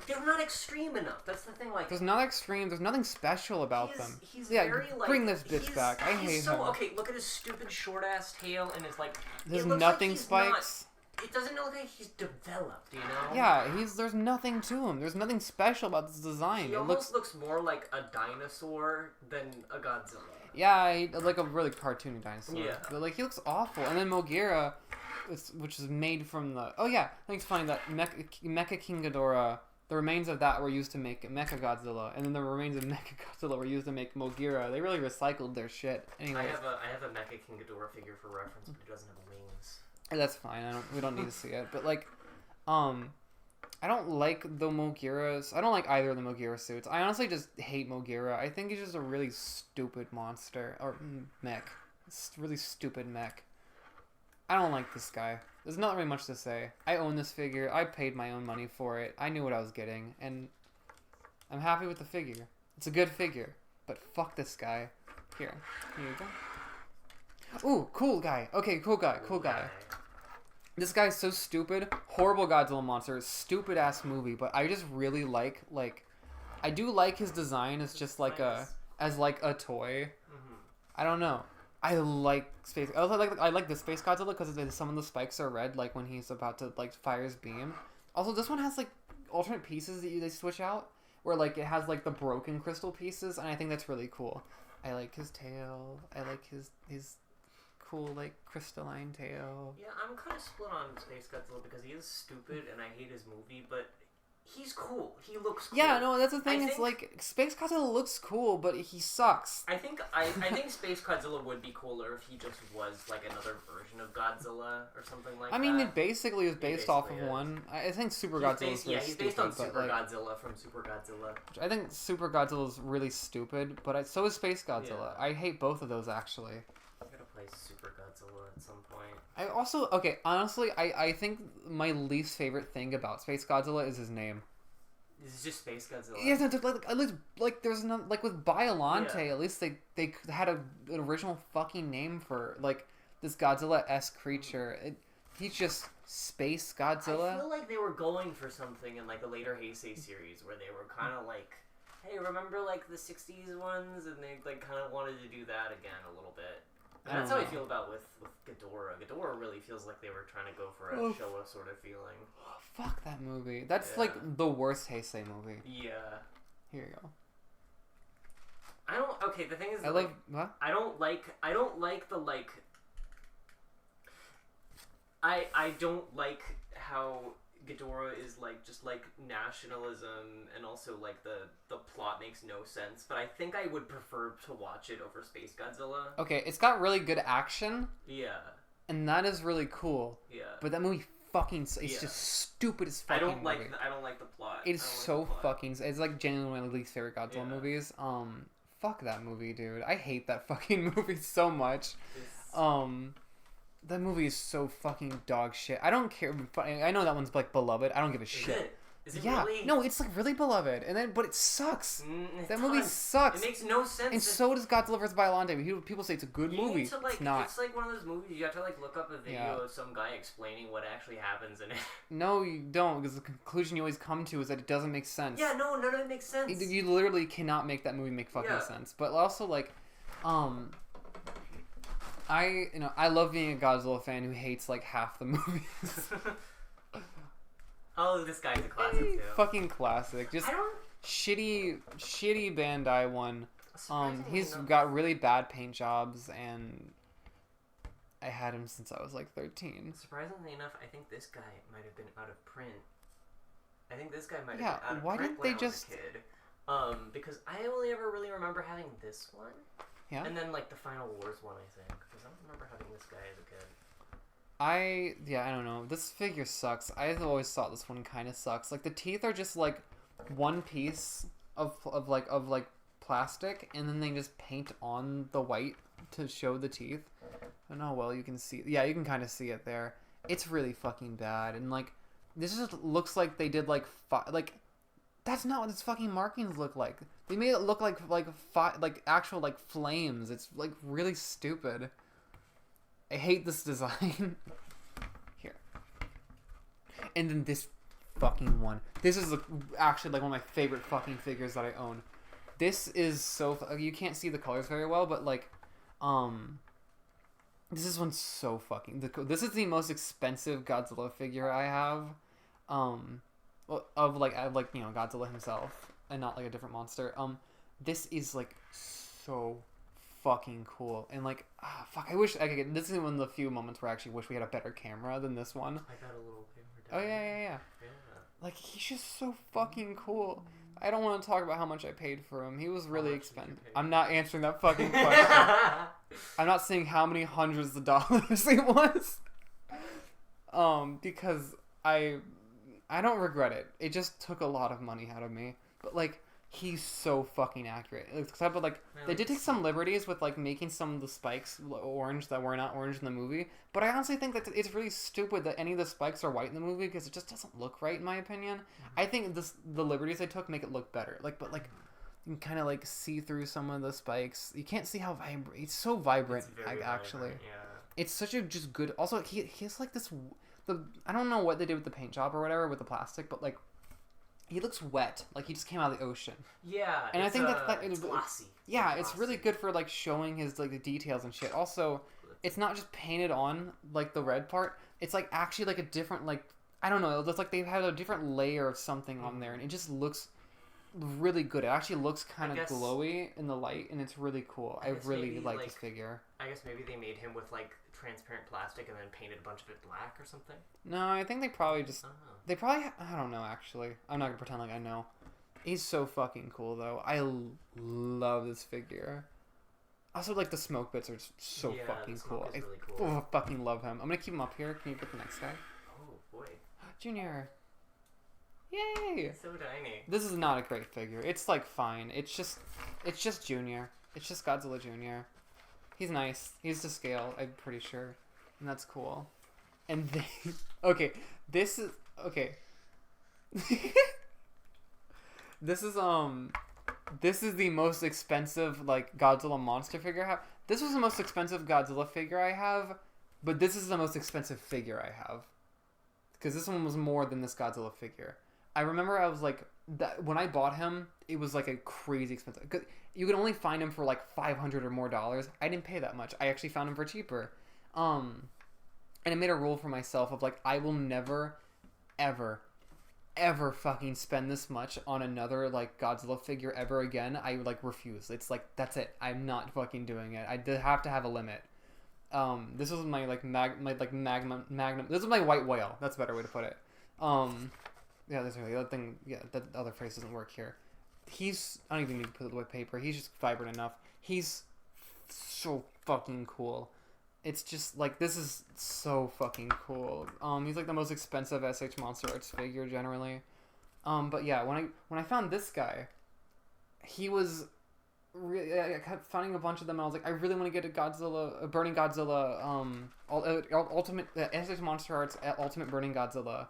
They're not extreme enough. That's the thing. Like, There's not extreme. There's nothing special about them. He's Yeah, very like. bring this bitch back. I hate him. Okay, look at his stupid short ass tail and his like. There's it looks nothing like he's spikes. It doesn't look like he's developed, you know? Yeah, there's nothing to him. There's nothing special about this design. He almost looks more like a dinosaur than a Godzilla. Yeah, like a really cartoony dinosaur. Yeah. But like he looks awful. And then Mogira, which is made from the... Oh yeah, thanks for finding that. Mecha King Ghidorah, the remains of that were used to make Mechagodzilla. And then the remains of Mechagodzilla were used to make Mogira. They really recycled their shit. Anyway. I have a Mecha King Ghidorah figure for reference, but it doesn't have wings. That's fine. We don't need to see it. But like, I don't like the Mogiras. I don't like either of the Mogira suits. I honestly just hate Mogira. I think he's just a really stupid monster or mech. It's a really stupid mech. I don't like this guy. There's not really much to say. I own this figure. I paid my own money for it. I knew what I was getting, and I'm happy with the figure. It's a good figure, but fuck this guy. Here you go. Ooh, cool guy. Okay, cool guy. This guy's so stupid. Horrible Godzilla monster. Stupid ass movie. But I just really like I do like his design as just like as a toy. Mm-hmm. I don't know. I like space. I like the Space Godzilla because some of the spikes are red, like when he's about to like fire his beam. Also, this one has like alternate pieces that they switch out, where like it has like the broken crystal pieces, and I think that's really cool. I like his tail. I like his cool like crystalline tail. Yeah, I'm kind of split on Space Godzilla because he is stupid and I hate his movie, but he's cool. He looks cool. Yeah, no, that's the thing. It's like Space Godzilla looks cool, but he sucks. I think Space Godzilla would be cooler if he just was like another version of Godzilla or something like that. I mean, it basically is based off of one. I think Super Godzilla is really he's based stupid, on Super like, Godzilla from Super Godzilla. I think Super Godzilla is really stupid, but so is Space Godzilla. Yeah. I hate both of those actually. I'm gonna play Super Godzilla at some point. I also honestly, I think my least favorite thing about Space Godzilla is his name. This is just Space Godzilla. Yeah, like at least like there's no like with Biollante, at least they had an original fucking name for like this Godzilla-esque creature. He's just Space Godzilla. I feel like they were going for something in like the later Heisei series where they were kind of like, hey, remember like the 60s ones, and they like kind of wanted to do that again a little bit. And that's how I feel about with Ghidorah. Ghidorah really feels like they were trying to go for a Showa sort of feeling. Fuck that movie. That's like the worst Heisei movie. Yeah. Here you go. I don't. Okay, the thing is, I like, love what? I don't like the like. I don't like how Ghidorah is like just like nationalism, and also like the plot makes no sense. But I think I would prefer to watch it over Space Godzilla. Okay, it's got really good action. Yeah. And that is really cool. Yeah. But that movie it's just stupid as fucking I don't like movie. I don't like the plot. It's so fucking. It's like genuinely one of my least favorite Godzilla movies. Fuck that movie, dude. I hate that fucking movie so much. That movie is so fucking dog shit. I don't care. I know that one's like beloved. I don't give a shit. Is it really? No, it's like really beloved, but it sucks. That movie sucks. It makes no sense. And so does Godzilla vs. Biollante. People say it's a good movie. It's not. It's like one of those movies you have to like look up a video of some guy explaining what actually happens in it. No, you don't, because the conclusion you always come to is that it doesn't make sense. Yeah, no, none of it makes sense. You literally cannot make that movie make fucking sense. But also like, I love being a Godzilla fan who hates like half the movies. Oh, this guy's a classic too. Fucking classic. Just shitty Bandai one. He's got really bad paint jobs, and I had him since I was like 13. Surprisingly enough, I think this guy might have been out of print. I think this guy might have been out of why print didn't when they I was a kid. Because I only ever really remember having this one. Yeah. And then like the Final Wars one, I think. Because I don't remember having this guy as a kid. I don't know. This figure sucks. I've always thought this one kind of sucks. Like the teeth are just like one piece of plastic, and then they just paint on the white to show the teeth. I don't know how well you can see. Yeah, you can kind of see it there. It's really fucking bad, and like this just looks like they did like That's not what its fucking markings look like. They made it look like actual like flames. It's like really stupid. I hate this design. Here. And then this fucking one. This is actually like one of my favorite fucking figures that I own. This is so you can't see the colors very well, but like this is one's so fucking this is the most expensive Godzilla figure I have. Of like you know, Godzilla himself and not like a different monster. This is like so fucking cool, and like fuck, I wish I could get this is one of the few moments where I actually wish we had a better camera than this one. I got a little camera Oh down. yeah. Like he's just so fucking cool. I don't want to talk about how much I paid for him. He was really expensive. I'm not answering that fucking question. I'm not saying how many hundreds of dollars it was. Because I don't regret it. It just took a lot of money out of me. But like he's so fucking accurate. Except for like they did take some liberties with like making some of the spikes orange that were not orange in the movie. But I honestly think that it's really stupid that any of the spikes are white in the movie because it just doesn't look right in my opinion. I think the liberties they took make it look better. But you can kind of like see through some of the spikes. You can't see how vibrant. It's so vibrant. Actually, vibrant, yeah. It's such a just good. Also, he has like this. I don't know what they did with the paint job or whatever with the plastic, but like. He looks wet, like he just came out of the ocean. Yeah, and I think it's glossy. Yeah, it's really good for like showing his like the details and shit. Also, it's not just painted on like the red part. It's like actually like a different like I don't know. It's like they've had a different layer of something on there, and it just looks really good. It actually looks kind of glowy in the light, and it's really cool. I really like this figure. I guess maybe they made him with like transparent plastic and then painted a bunch of it black or something. No, I think they probably just I don't know actually. I'm not gonna pretend like I know. He's so fucking cool though. I love this figure. Also, like the smoke bits are just so fucking cool. Really cool. I fucking love him. I'm gonna keep him up here. Can you put the next guy? Oh boy, Junior. Yay! It's so tiny. This is not a great figure. It's like fine. It's just Junior. It's just Godzilla Junior. He's nice. He's to scale, I'm pretty sure. And that's cool. And then... Okay. This is... Okay. This is the most expensive, like, Godzilla monster figure I have. This was the most expensive Godzilla figure I have. But this is the most expensive figure I have. Because this one was more than this Godzilla figure. I remember I was like... when I bought him, it was like a crazy expensive... Cause you could only find him for like $500 or more. I didn't pay that much. I actually found him for cheaper. And I made a rule for myself of like, I will never, ever, ever fucking spend this much on another like Godzilla figure ever again. I like refuse. It's like, that's it. I'm not fucking doing it. I did have to have a limit. This was my like magnum. This is my white whale. That's a better way to put it. Yeah, that's really the other thing. Yeah, that other phrase doesn't work here. I don't even need to put it with paper. He's just vibrant enough. He's so fucking cool. It's just like this is so fucking cool. He's like the most expensive SH Monster Arts figure generally. But yeah, when I found this guy, he was really. I kept finding a bunch of them. And I was like, I really want to get a Burning Godzilla. Ultimate SH Monster Arts Ultimate Burning Godzilla,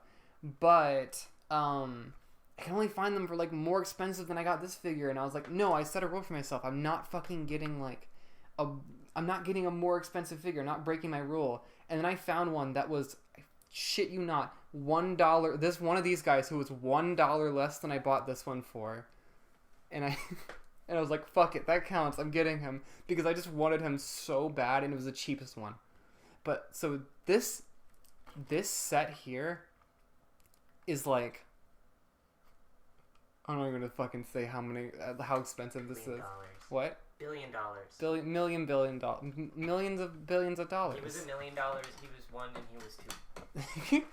but I can only find them for like more expensive than I got this figure, and I was like, no, I set a rule for myself. I'm not fucking getting like I'm not getting a more expensive figure, not breaking my rule. And then I found one that was, I shit you not, $1. This one of these guys who was $1 less than I bought this one for, and I was like, fuck it, that counts. I'm getting him because I just wanted him so bad, and it was the cheapest one. But so this set here is like. I'm not even gonna fucking say how expensive this is. What? $1 billion. Millions of billions of dollars. He was $1 million. He was 1 and he was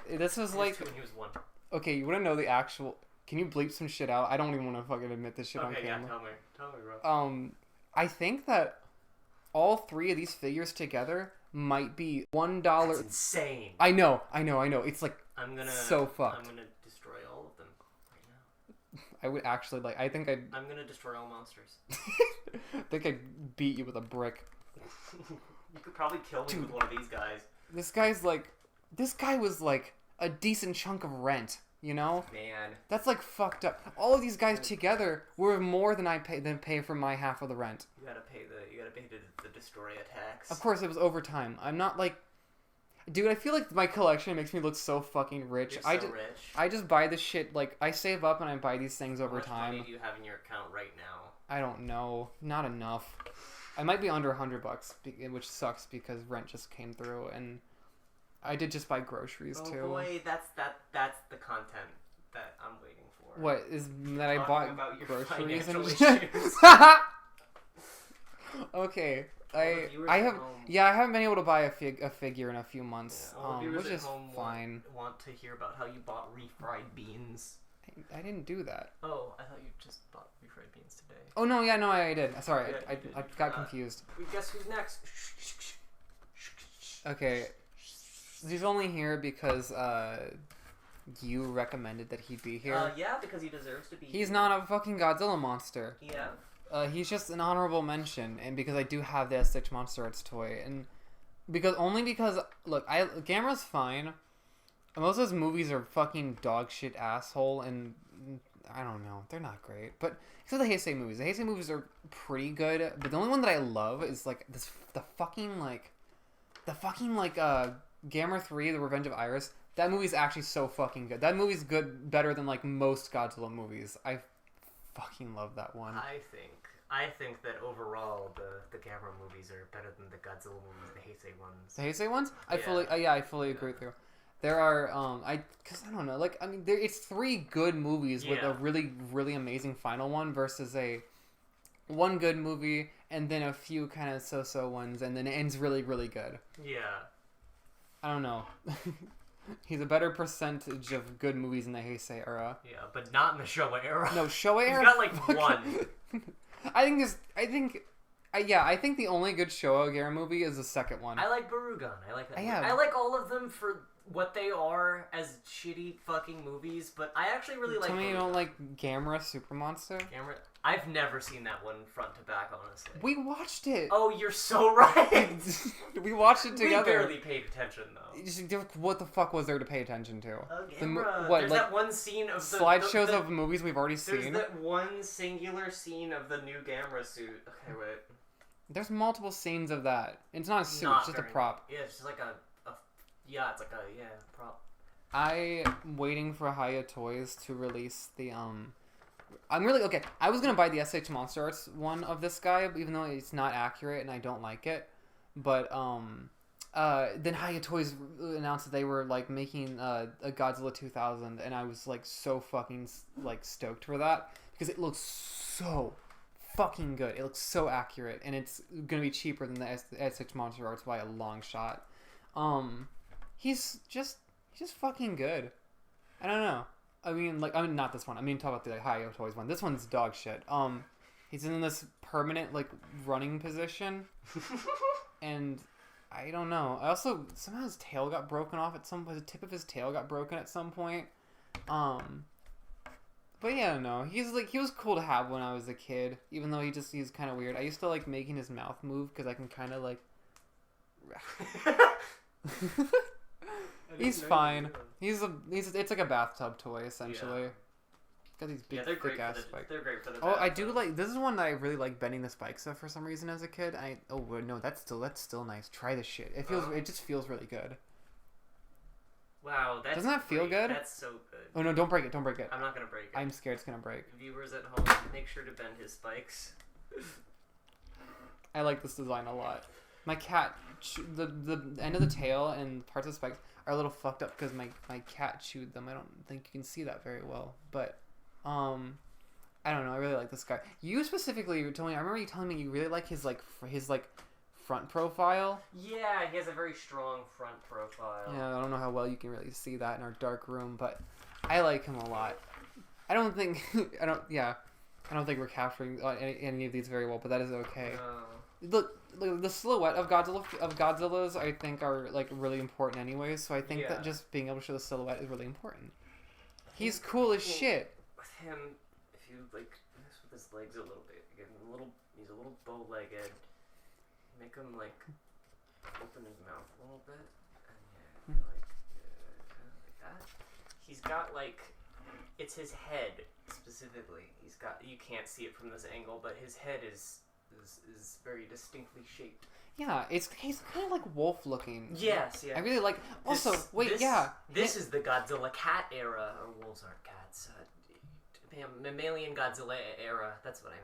2. This was like. 2 and he was 1. Okay, you wanna know the actual? Can you bleep some shit out? I don't even want to fucking admit this shit on camera. Yeah, tell me, bro. I think that all 3 of these figures together might be $1. That's insane. I know. It's like so fucked. I'm gonna destroy all of them right now. I would actually like. I'm gonna destroy all monsters. I think I'd beat you with a brick. You could probably kill me with one of these guys. This guy was like a decent chunk of rent. You know? Man. That's like fucked up. All of these guys together were more than I pay for my half of the rent. You gotta pay the Destoria tax. Of course, it was overtime. I'm not like, dude. I feel like my collection makes me look so fucking rich. You're so rich. I just buy this shit. Like I save up and I buy these things over time. How much money do you have in your account right now? I don't know. Not enough. I might be under $100, which sucks because rent just came through and. I did just buy groceries too. Oh boy, that's the content that I'm waiting for. What is that? I bought about your groceries and issues. Okay, I haven't been able to buy a figure in a few months, which is fine. Want to hear about how you bought refried beans? I didn't do that. Oh, I thought you just bought refried beans today. Oh no, I did. Sorry, I got confused. Guess who's next? Okay. He's only here because you recommended that he be here. Yeah, because he deserves to be. He's not a fucking Godzilla monster. Yeah. He's just an honorable mention, and because I do have the S6 Monster Arts toy, and because look, Gamera's fine. Most of his movies are fucking dog shit asshole, and I don't know, they're not great. But except the Heisei movies, are pretty good. But the only one that I love is like the fucking Gamera 3, The Revenge of Iris. That movie's actually so fucking good. That movie's better than like most Godzilla movies. I fucking love that one. I think that overall the Gamera movies are better than the Godzilla movies, the Heisei ones. The Heisei ones? I fully agree with you. There are because I don't know, like I mean, it's 3 good movies with a really really amazing final one versus one good movie and then a few kind of so-so ones and then it ends really really good. Yeah. I don't know. He's a better percentage of good movies in the Heisei era. Yeah, but not in the Showa era. No, Showa era? He's got like one. I think the only good Showa Gamera movie is the second one. I like Barugan. I like that. Yeah. I like all of them for what they are as shitty fucking movies, but I actually really like. Tell me you don't like Gamera Super Monster? I've never seen that one front to back, honestly. We watched it. Oh, you're so right. We watched it together. We barely paid attention though. What the fuck was there to pay attention to? There's that one scene of the slideshows of movies we've already seen. There's that one singular scene of the new Gamera suit. Okay, wait. There's multiple scenes of that. It's not a suit. It's just a prop. Yeah, it's just like it's like a prop. I'm waiting for Haya Toys to release the I was gonna buy the SH Monster Arts one of this guy, even though it's not accurate and I don't like it. But then Haya Toys announced that they were like making a Godzilla 2000, and I was like so fucking like stoked for that because it looks so fucking good. It looks so accurate, and it's gonna be cheaper than the S6 Monster Arts by a long shot. He's just fucking good. I don't know. I mean, not this one. I mean, talk about the Hayo Toys one. This one's dog shit. He's in this permanent like running position, and I don't know. I also somehow his tail got broken off at the tip of his tail got broken at some point. But yeah, no, he was cool to have when I was a kid, even though he's kind of weird. I used to like making his mouth move because I can kind of like. He's fine. It's like a bathtub toy essentially. Yeah. Got these big thick ass spikes. They're great for the. Oh, I do like. This is one that I really like bending the spikes of for some reason as a kid. No, that's still nice. Try this shit. It just feels really good. Wow, doesn't that feel good? That's so good. Oh no, don't break it. Don't break it. I'm not gonna break it. I'm scared it's gonna break. Viewers at home, make sure to bend his spikes. I like this design a lot. My cat, the end of the tail and parts of the spikes are a little fucked up because my cat chewed them. I don't think you can see that very well, but I don't know. I really like this guy. You specifically told me. I remember you telling me you really like his front profile. Yeah, he has a very strong front profile. Yeah, I don't know how well you can really see that in our dark room, but I like him a lot. I don't think we're capturing any of these very well, but that is okay. No. Look, the silhouette of Godzilla's I think are like really important anyways, so I think that just being able to show the silhouette is really important. He's cool as shit. With him, if you like mess with his legs a little bit, he's a little bow-legged. Make him like open his mouth a little bit, and like that. he's got like, it's his head specifically. You can't see it from this angle, but his head is very distinctly shaped. Yeah, he's kind of like wolf looking. Yes, yeah. I really like. Also, This is the Godzilla cat era, or wolves aren't cats. Mammalian Godzilla era. That's what I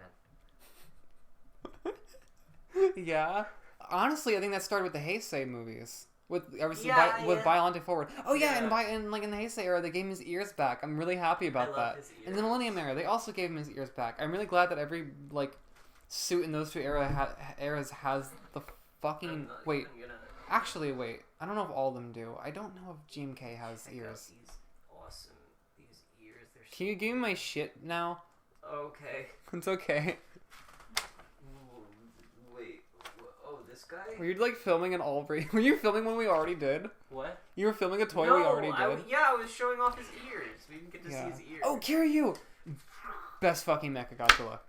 meant. Yeah. Honestly, I think that started with the Heisei movies. With Biolante Forward. Oh yeah, and in the Heisei era, they gave him his ears back. I'm really happy about that. In the Millennium era, they also gave him his ears back. I'm really glad that every suit in those two eras has the fucking Actually, wait. I don't know if all of them do. I don't know if GMK has ears. These awesome ears. Can you give me my shit now? Okay. It's okay. Wait. Oh, this guy? Were you filming an Albury? Were you filming one we already did? What? You were filming a toy we already did? I was showing off his ears. We didn't get to see his ears. Oh, Kiryu! Best fucking Mecha Godzilla.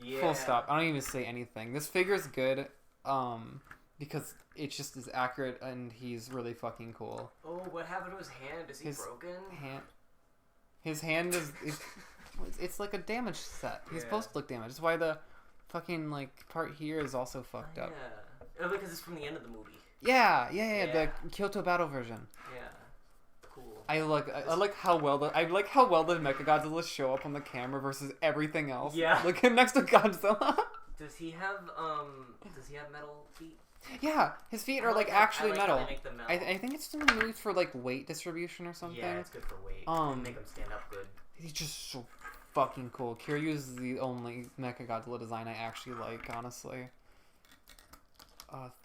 Yeah. Full stop. I don't even say anything. This figure's good, because it just is accurate and he's really fucking cool. Oh, what happened to his hand? Is he broken? His hand is... It's like a damage set. He's supposed to look damaged. That's why the fucking, part here is also fucked up. Yeah. Oh, because it's from the end of the movie. Yeah. The Kyoto Battle version. Yeah. Cool. I like how well the Mechagodzilla show up on the camera versus everything else. Yeah. Look him next to Godzilla. Does he have metal feet? Yeah, his feet are actually metal. How they make them metal. I think it's something used for weight distribution or something. Yeah, it's good for weight. Make them stand up good. He's just so fucking cool. Kiryu is the only Mechagodzilla design I actually like, honestly.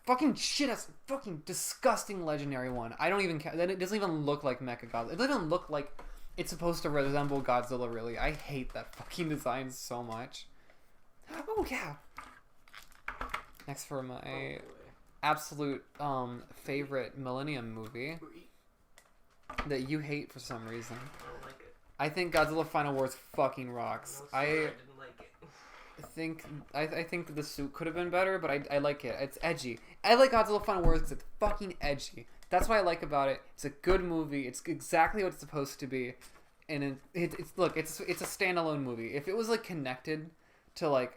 Fucking shit, that's fucking disgusting legendary one. I don't even care. It doesn't even look like Mechagodzilla. It doesn't even look like it's supposed to resemble Godzilla, really. I hate that fucking design so much. Oh, yeah. Next for my absolute favorite Millennium movie that you hate for some reason. I don't like it. I think Godzilla Final Wars fucking rocks. I didn't like it. I think that the suit could have been better, but I like it. It's edgy. I like Godzilla Final Wars because it's fucking edgy. That's what I like about it. It's a good movie. It's exactly what it's supposed to be, and it's a standalone movie. If it was connected to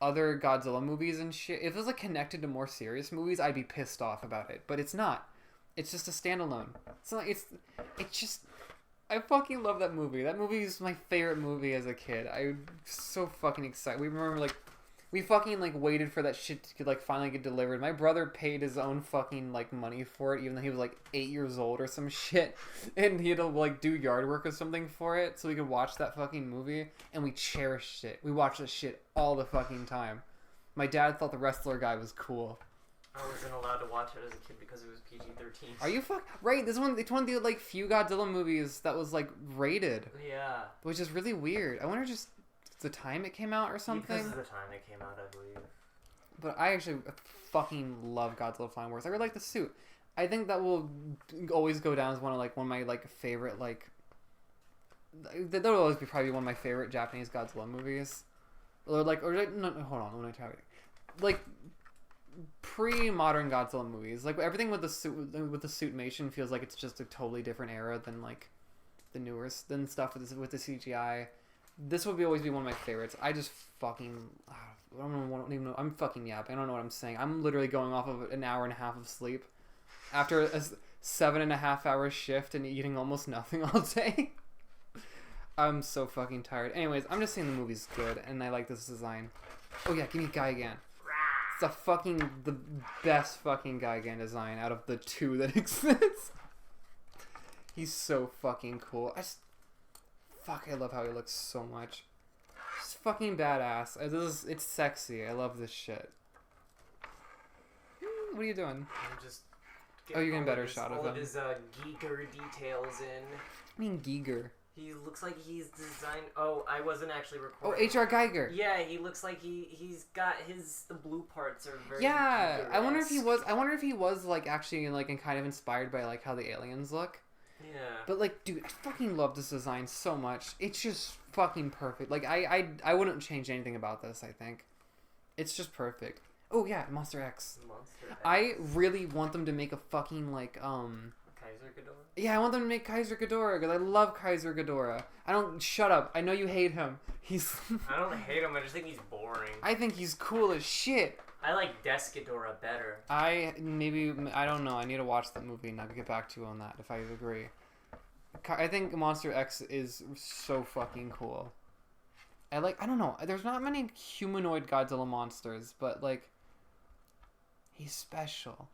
other Godzilla movies and shit, if it was connected to more serious movies, I'd be pissed off about it. But it's not. It's just a standalone. It's just. I fucking love that movie. That movie is my favorite movie as a kid. I'm so fucking excited. We remember we fucking waited for that shit to finally get delivered. My brother paid his own fucking money for it, even though he was 8 years old or some shit, and he had to do yard work or something for it so we could watch that fucking movie. And we cherished it. We watched that shit all the fucking time. My dad thought the wrestler guy was cool. I wasn't allowed to watch it as a kid because it was PG-13. Are you right? It's one of the few Godzilla movies that was rated. Yeah. Which is really weird. I wonder just the time it came out or something. Because of the time it came out, I believe. But I actually fucking love Godzilla Final Wars. I really like the suit. I think that will always go down as one of my favorite that'll always be probably one of my favorite Japanese Godzilla movies. Or no, hold on, let me try it. Pre-modern Godzilla movies, everything with the suitmation feels like it's just a totally different era than the newer stuff with the CGI. This would always be one of my favorites. I just fucking I don't even know. I'm fucking yapping. I don't know what I'm saying. I'm literally going off of an hour and a half of sleep after a 7.5 hour shift and eating almost nothing all day. I'm so fucking tired. Anyways, I'm just saying the movie's good and I like this design. Oh yeah, give me Gigan. It's the best fucking Gigan design out of the two that exists. He's so fucking cool. I love how he looks so much. It's fucking badass. It's sexy. I love this shit. What are you doing? I'm just. You're getting a better shot of him. All of his Giger details in. I mean Giger. He looks like he's designed. Oh, I wasn't actually Oh, recording. H.R. Geiger. Yeah, he looks like he's got the blue parts are very. Yeah, Giger-esque. I wonder if he was actually and kind of inspired by how the aliens look. Yeah. But dude, I fucking love this design so much. It's just fucking perfect. I wouldn't change anything about this. I think it's just perfect. Oh yeah, Monster X. Monster X. I really want them to make a fucking Okay, Kaiser Ghidorah? Yeah, I want them to make Kaiser Ghidorah because I love Kaiser Ghidorah. I don't... Shut up. I know you hate him. He's... I don't hate him, I just think he's boring. I think he's cool as shit. I like Desk Ghidorah better. I don't know. I need to watch that movie and I'll get back to you on that if I agree. I think Monster X is so fucking cool. I don't know. There's not many humanoid Godzilla monsters, but like, he's special.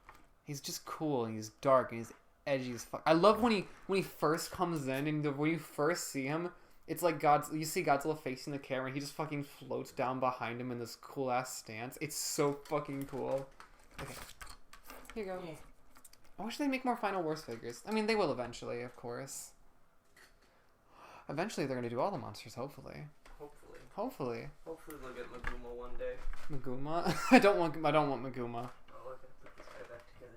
He's just cool and he's dark and he's edgy as fuck. I love when he first comes in and when you first see him, it's like you see Godzilla facing the camera and he just fucking floats down behind him in this cool ass stance. It's so fucking cool. Okay. Here you go. I wish they'd make more Final Wars figures. I mean, they will eventually, of course. Eventually they're gonna do all the monsters, hopefully. Hopefully they'll get Maguma one day. Maguma? I don't want Maguma. Oh, I gotta put this guy back together.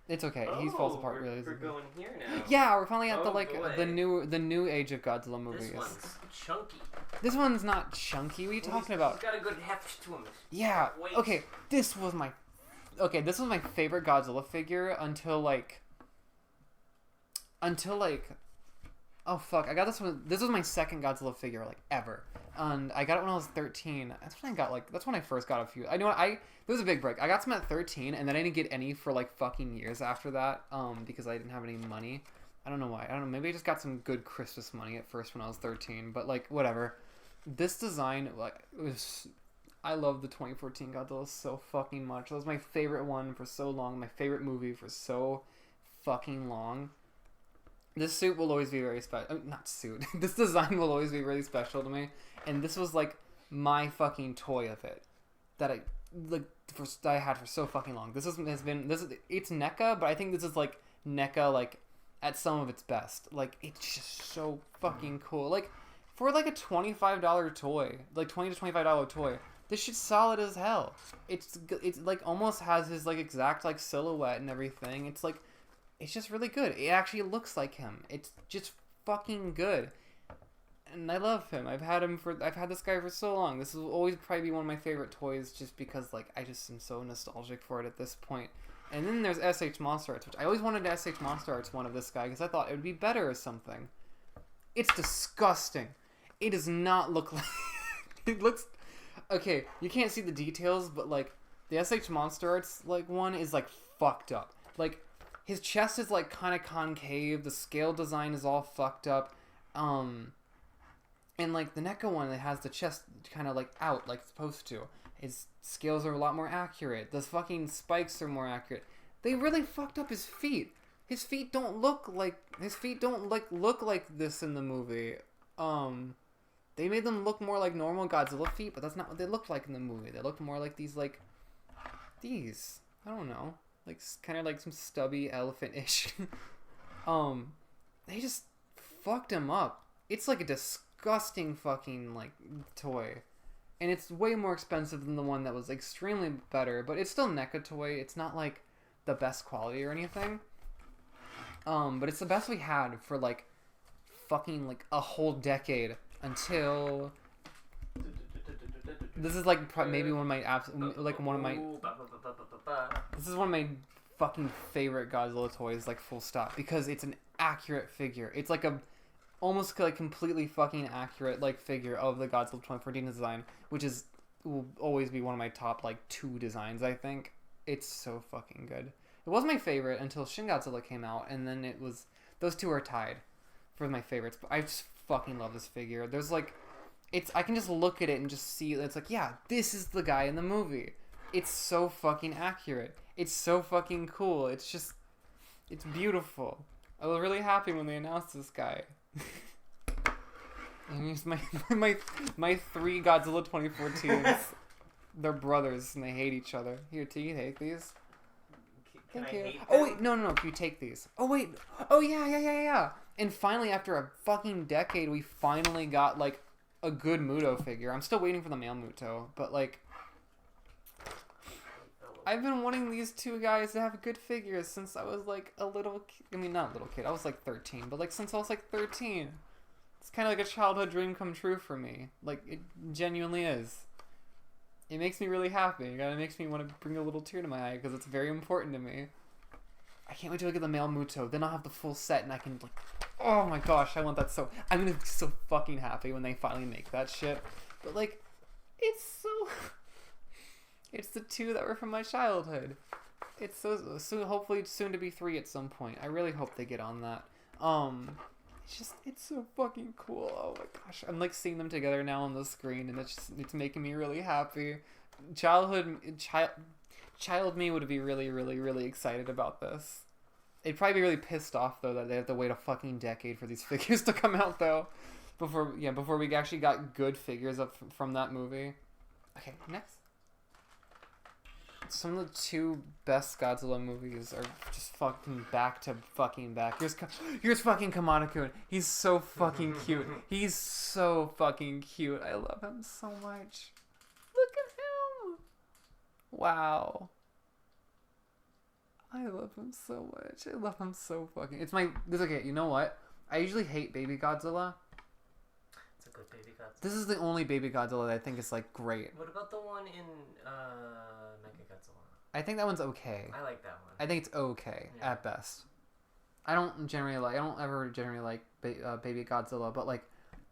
It's okay. He falls apart really easily. We're going here now. Yeah, we're finally at boy. the new age of Godzilla movies. This one's chunky. This one's not chunky. What are you talking about? He's got a good heft to him. Yeah. Wait. Okay. This was my favorite Godzilla figure until like. Oh fuck! I got this one. This was my second Godzilla figure like ever, and I got it when I was 13. That's when I got that's when I first got a few. I know there was a big break. I got some at 13, and then I didn't get any for like fucking years after that. Because I didn't have any money. I don't know why. I don't know. Maybe I just got some good Christmas money at first when I was 13. But like whatever. This design I love the 2014 Godzilla so fucking much. That was my favorite one for so long. My favorite movie for so fucking long. This suit will always be very special. Not suit. This design will always be really special to me. And this was like my fucking toy of it that I had for so fucking long. It's NECA, but I think this is like NECA like at some of its best. Like it's just so fucking cool. Like for like a $25 toy, like $20 to $25 toy, this shit's solid as hell. It's like almost has his like exact like silhouette and everything. It's just really good. It actually looks like him. It's just fucking good. And I love him. I've had this guy for so long. This will always probably be one of my favorite toys just because like I just am so nostalgic for it at this point. And then there's SH Monster Arts, which I always wanted SH Monster Arts one of this guy because I thought it would be better or something. It's disgusting. It does not look like it looks okay, you can't see the details, but like the SH Monster Arts like one is like fucked up. Like his chest is like kind of concave. The scale design is all fucked up. And like the NECA one that has the chest kind of like out like it's supposed to. His scales are a lot more accurate. The fucking spikes are more accurate. They really fucked up his feet. His feet don't look like this in the movie. They made them look more like normal Godzilla feet, but that's not what they looked like in the movie. They looked more like these. I don't know. Like kind of like some stubby elephant-ish. They just fucked him up. It's like a disgusting fucking like toy, and it's way more expensive than the one that was extremely better. But it's still NECA toy. It's not like the best quality or anything. But it's the best we had for like fucking like a whole decade until. This is like maybe one of my This is one of my fucking favorite Godzilla toys, like full stop, because it's an accurate figure. It's like almost like completely fucking accurate like figure of the Godzilla 2014 design, which will always be one of my top like 2 designs. I think it's so fucking good. It was my favorite until Shin Godzilla came out, and then those two are tied for my favorites. But I just fucking love this figure. There's like. I can just look at it and just see, it's like, yeah, this is the guy in the movie. It's so fucking accurate. It's so fucking cool. It's beautiful. I was really happy when they announced this guy. And he's my 3 Godzilla 2014s. They're brothers and they hate each other. Here, T, you take these. Thank you. Oh wait, no. Can you take these? Oh wait. Oh yeah. And finally, after a fucking decade, we finally got like a good Muto figure. I'm still waiting for the male Muto, but like I've been wanting these 2 guys to have good figures since I was like a little not a little kid. I was like 13, but like since I was like 13. It's kind of like a childhood dream come true for me. Like it genuinely is. It makes me really happy. It makes me want to bring a little tear to my eye because it's very important to me. I can't wait till I get the male Muto. Then I'll have the full set, and I can like, oh my gosh, I want that so. I'm gonna be so fucking happy when they finally make that shit. But like, it's so. It's the 2 that were from my childhood. It's so soon. Hopefully, soon to be 3 at some point. I really hope they get on that. It's so fucking cool. Oh my gosh, I'm like seeing them together now on the screen, and it's making me really happy. Child me would be really, really, really excited about this. They'd probably be really pissed off though that they have to wait a fucking decade for these figures to come out though, before we actually got good figures up from that movie. Okay, next. Some of the 2 best Godzilla movies are just fucking back to fucking back. Here's fucking Kamada-kun. He's so fucking cute. He's so fucking cute. I love him so much. Look at him. Wow. I love him so much. I love him so fucking. It's okay. You know what? I usually hate Baby Godzilla. It's a good Baby Godzilla. This is the only Baby Godzilla that I think is like great. What about the one in Mechagodzilla? I think that one's okay. I like that one. I think it's okay at best. I don't ever generally like Baby Godzilla, but like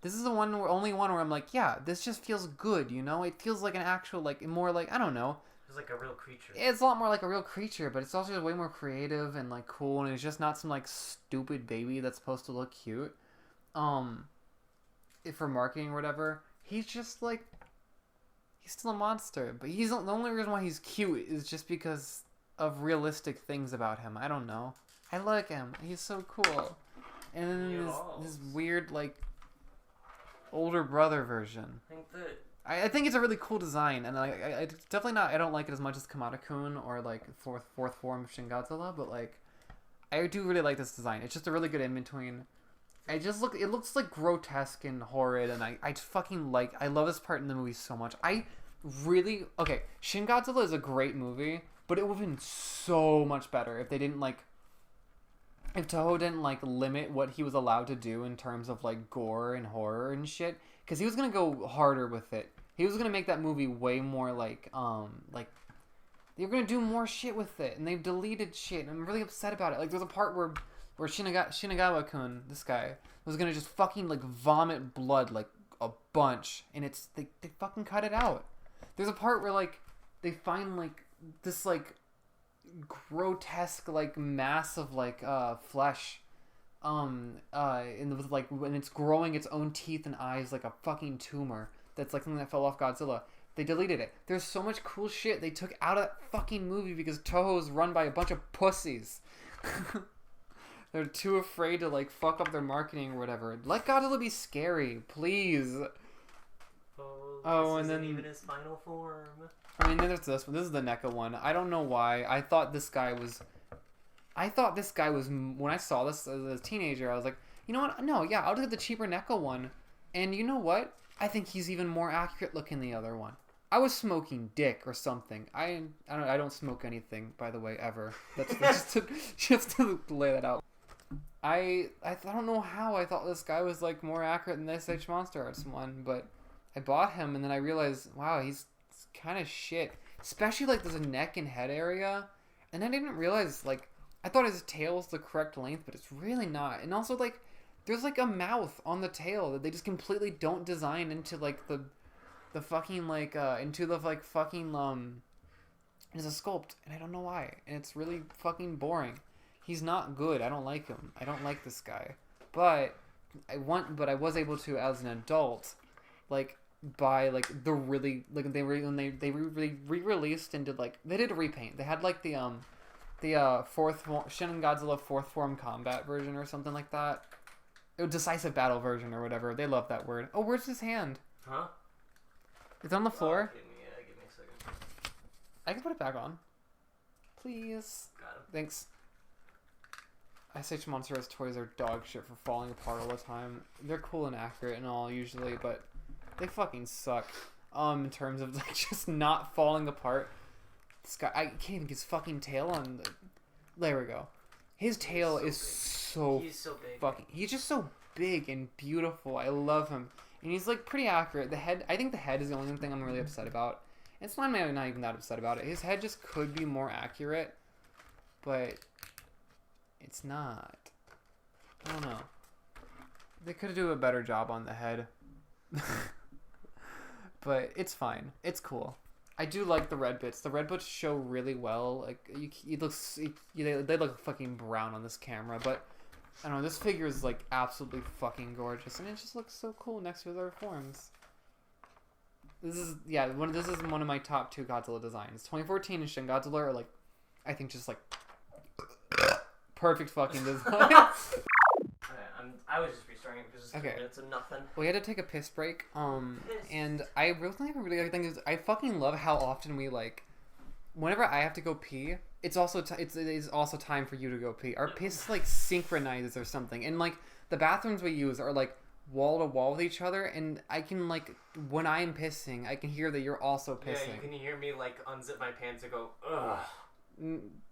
this is the only one where I'm like, yeah, this just feels good, you know? It feels like an actual like more like I don't know. It's like a real creature. It's a lot more like a real creature, but it's also just way more creative and like cool, and it's just not some like stupid baby that's supposed to look cute. For marketing or whatever, he's just like he's still a monster, but he's the only reason why he's cute is just because of realistic things about him. I don't know. I like him. He's so cool. And then this weird like older brother version. I think it's a really cool design, and I definitely not. I don't like it as much as Kamada-kun or like fourth form of Shin Godzilla, but like I do really like this design. It's just a really good in between. It looks like grotesque and horrid, and I fucking like. I love this part in the movie so much. Shin Godzilla is a great movie, but it would have been so much better if they didn't like. If Toho didn't like limit what he was allowed to do in terms of like gore and horror and shit, because he was gonna go harder with it. He was gonna make that movie way more like they were gonna do more shit with it, and they've deleted shit. And I'm really upset about it. Like there's a part where Shinagawa-kun, this guy, was gonna just fucking like vomit blood like a bunch, and they fucking cut it out. There's a part where like they find like this like grotesque like mass of like flesh with like when it's growing its own teeth and eyes like a fucking tumor that's like something that fell off Godzilla. They deleted it. There's so much cool shit they took out of that fucking movie because Toho is run by a bunch of pussies. They're too afraid to like fuck up their marketing or whatever. Let Godzilla be scary, please. And then even his final form. I mean, then there's this one. This is the NECA one. I don't know why. I thought this guy was. When I saw this as a teenager, I was like, you know what? No, yeah, I'll get the cheaper NECA one. And you know what? I think he's even more accurate looking than the other one. I was smoking dick or something. I don't smoke anything, by the way, ever. That's just to lay that out. I don't know how I thought this guy was like more accurate than the SH Monster Arts one, but I bought him and then I realized, wow, he's kind of shit. Especially like there's a neck and head area, and I didn't realize like I thought his tail was the correct length, but it's really not. And also like there's like a mouth on the tail that they just completely don't design into like the fucking like into the like fucking as a sculpt, and I don't know why, and it's really fucking boring. He's not good. I don't like him. I don't like this guy. But I was able to as an adult, like buy like the really like they re-released and did like they did a repaint. They had like the Shin Godzilla fourth form combat version or something like that. It was decisive battle version or whatever. They love that word. Oh, where's his hand? Huh? It's on the floor. Give me a second. I can put it back on. Please. Got him. Thanks. SH Monsters toys are dog shit for falling apart all the time. They're cool and accurate and all usually, but they fucking suck. In terms of like just not falling apart. This guy, I can't even get his fucking tail on. There we go. His tail is so He's so big. fucking. He's just so big and beautiful. I love him, and he's like pretty accurate. The head, I think the head is the only thing I'm really upset about. It's not even that upset about it. His head just could be more accurate, but It's not. I don't know. They could do a better job on the head. But it's fine. It's cool. I do like the red bits. The red bits show really well. Like they look fucking brown on this camera, but I don't know. This figure is like absolutely fucking gorgeous, and it just looks so cool next to their forms. This is one of my top 2 Godzilla designs. 2014 and Shin Godzilla are like, I think just like perfect fucking design. I was just restarting it because it's 2 minutes of nothing. We had to take a piss break. And I really think is I fucking love how often we like, whenever I have to go pee, it's also it's also time for you to go pee. Our piss like synchronizes or something, and like the bathrooms we use are like wall to wall with each other, and I can like when I'm pissing, I can hear that you're also pissing. Yeah, you can hear me like unzip my pants and go ugh.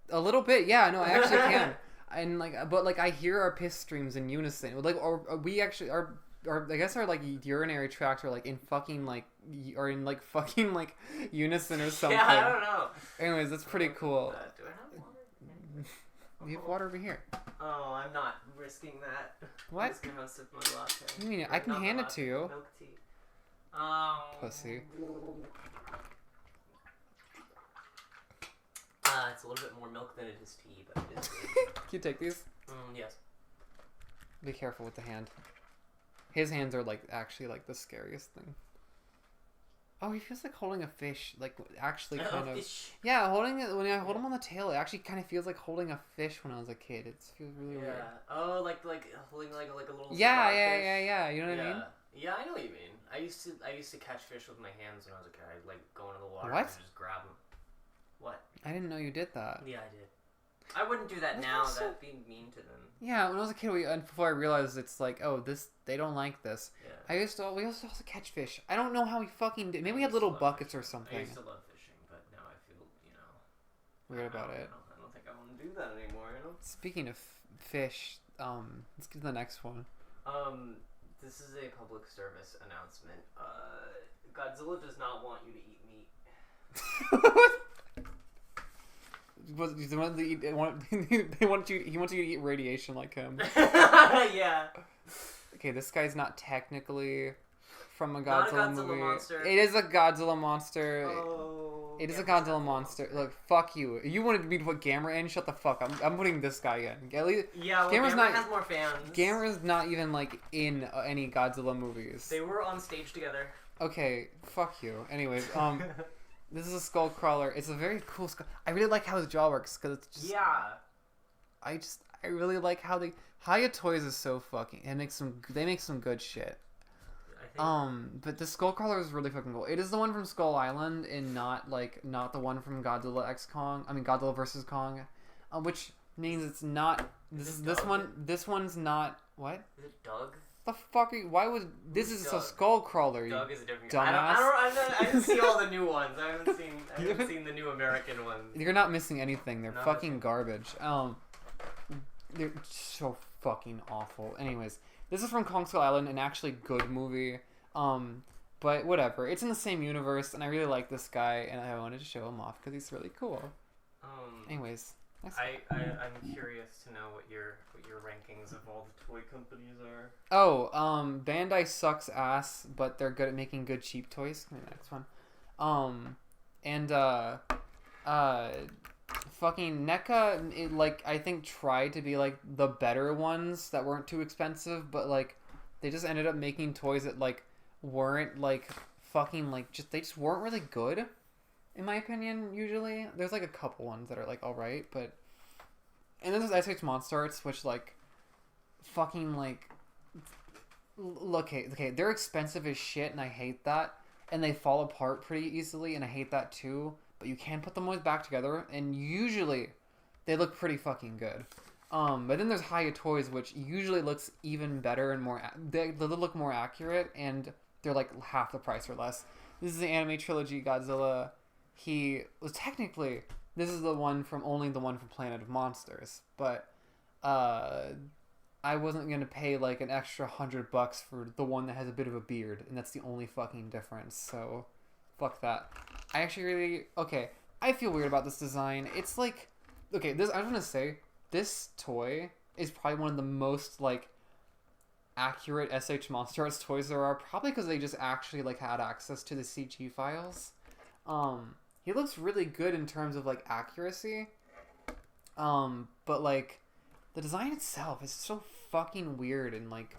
A little bit, yeah. No, I actually can. And like, but like I hear our piss streams in unison. Like, or we actually are. Or I guess our like urinary tracts are like in fucking like or in like fucking like unison or something. Yeah, I don't know. Anyways, that's pretty cool. Do I have water? We have water over here. Oh, I'm not risking that. What? I'm just gonna sip my latte. What do you mean? I can hand it to you. Milk tea. Pussy. It's a little bit more milk than it is tea, but it is good. Can you take these? Yes. Be careful with the hand. His hands are like actually like the scariest thing. Oh, he feels like holding a fish. Like actually kind of. Fish. Yeah, holding it when I hold him on the tail, it actually kind of feels like holding a fish when I was a kid. It feels really weird. Oh, like holding like a little. Yeah. Fish. You know what I mean? Yeah, I know what you mean. I used to catch fish with my hands when I was a kid. I'd like go into the water What? and just grab them. What? I didn't know you did that. Yeah, I did. I wouldn't do that now. That'd be mean to them. Yeah, when I was a kid, before I realized it's like, oh, they don't like this. Yeah. We also catch fish. I don't know how we fucking did. Maybe we had little buckets or something. I used to love fishing, but now I feel, weird about it. I don't think I want to do that anymore. Speaking of fish, let's get to the next one. This is a public service announcement. Godzilla does not want you to eat meat. He wants you to eat radiation like him. Yeah. Okay, this guy's not technically from a Not Godzilla, a Godzilla movie. monster. It is a Godzilla monster. Oh. It is a Godzilla monster. Look, fuck you. You wanted me to put Gamera in? Shut the fuck up. I'm putting this guy in. At least, Yeah, well, Gamera has more fans. Gamera's not even like in any Godzilla movies. They were on stage together. Okay, fuck you. Anyways, this is a skull crawler. It's a very cool skull. I really like how his jaw works because it's just. Yeah. I really like how Hiya Toys is so fucking. They make some good shit. But the skull crawler is really fucking cool. It is the one from Skull Island and not the one from Godzilla X Kong. I mean Godzilla vs Kong, which means it's not. This one's not what? Is it Doug? The fuck are you, why would this is a skull crawler? Doug is a different dumbass. I didn't see all the new ones. I haven't seen the new American ones. You're not missing anything. They're fucking garbage. They're so fucking awful. Anyways, this is from Kong Skull Island, an actually good movie. But whatever. It's in the same universe, and I really like this guy, and I wanted to show him off because he's really cool. Anyways, I'm curious to know what your rankings of all the toy companies are. Oh, Bandai sucks ass, but they're good at making good cheap toys. Give me the next one. Fucking NECA, I think tried to be like the better ones that weren't too expensive, but like they just ended up making toys that like weren't like fucking like they just weren't really good, in my opinion. Usually, there's like a couple ones that are like all right, but and then there's Ice Monster Arts, which like fucking like okay, they're expensive as shit, and I hate that, and they fall apart pretty easily, and I hate that too. But you can put them always back together, and usually they look pretty fucking good. But then there's Hiya Toys, which usually looks even better and more. They look more accurate, and they're like half the price or less. This is the anime trilogy Godzilla. He was technically this is only the one from Planet of Monsters, but I wasn't gonna pay like an extra $100 for the one that has a bit of a beard, and that's the only fucking difference. So, fuck that. I feel weird about this design. It's like, okay, I was gonna say, this toy is probably one of the most like accurate SH Monster Arts toys there are, probably because they just actually like had access to the CG files. He looks really good in terms of like accuracy. But like the design itself is so fucking weird and like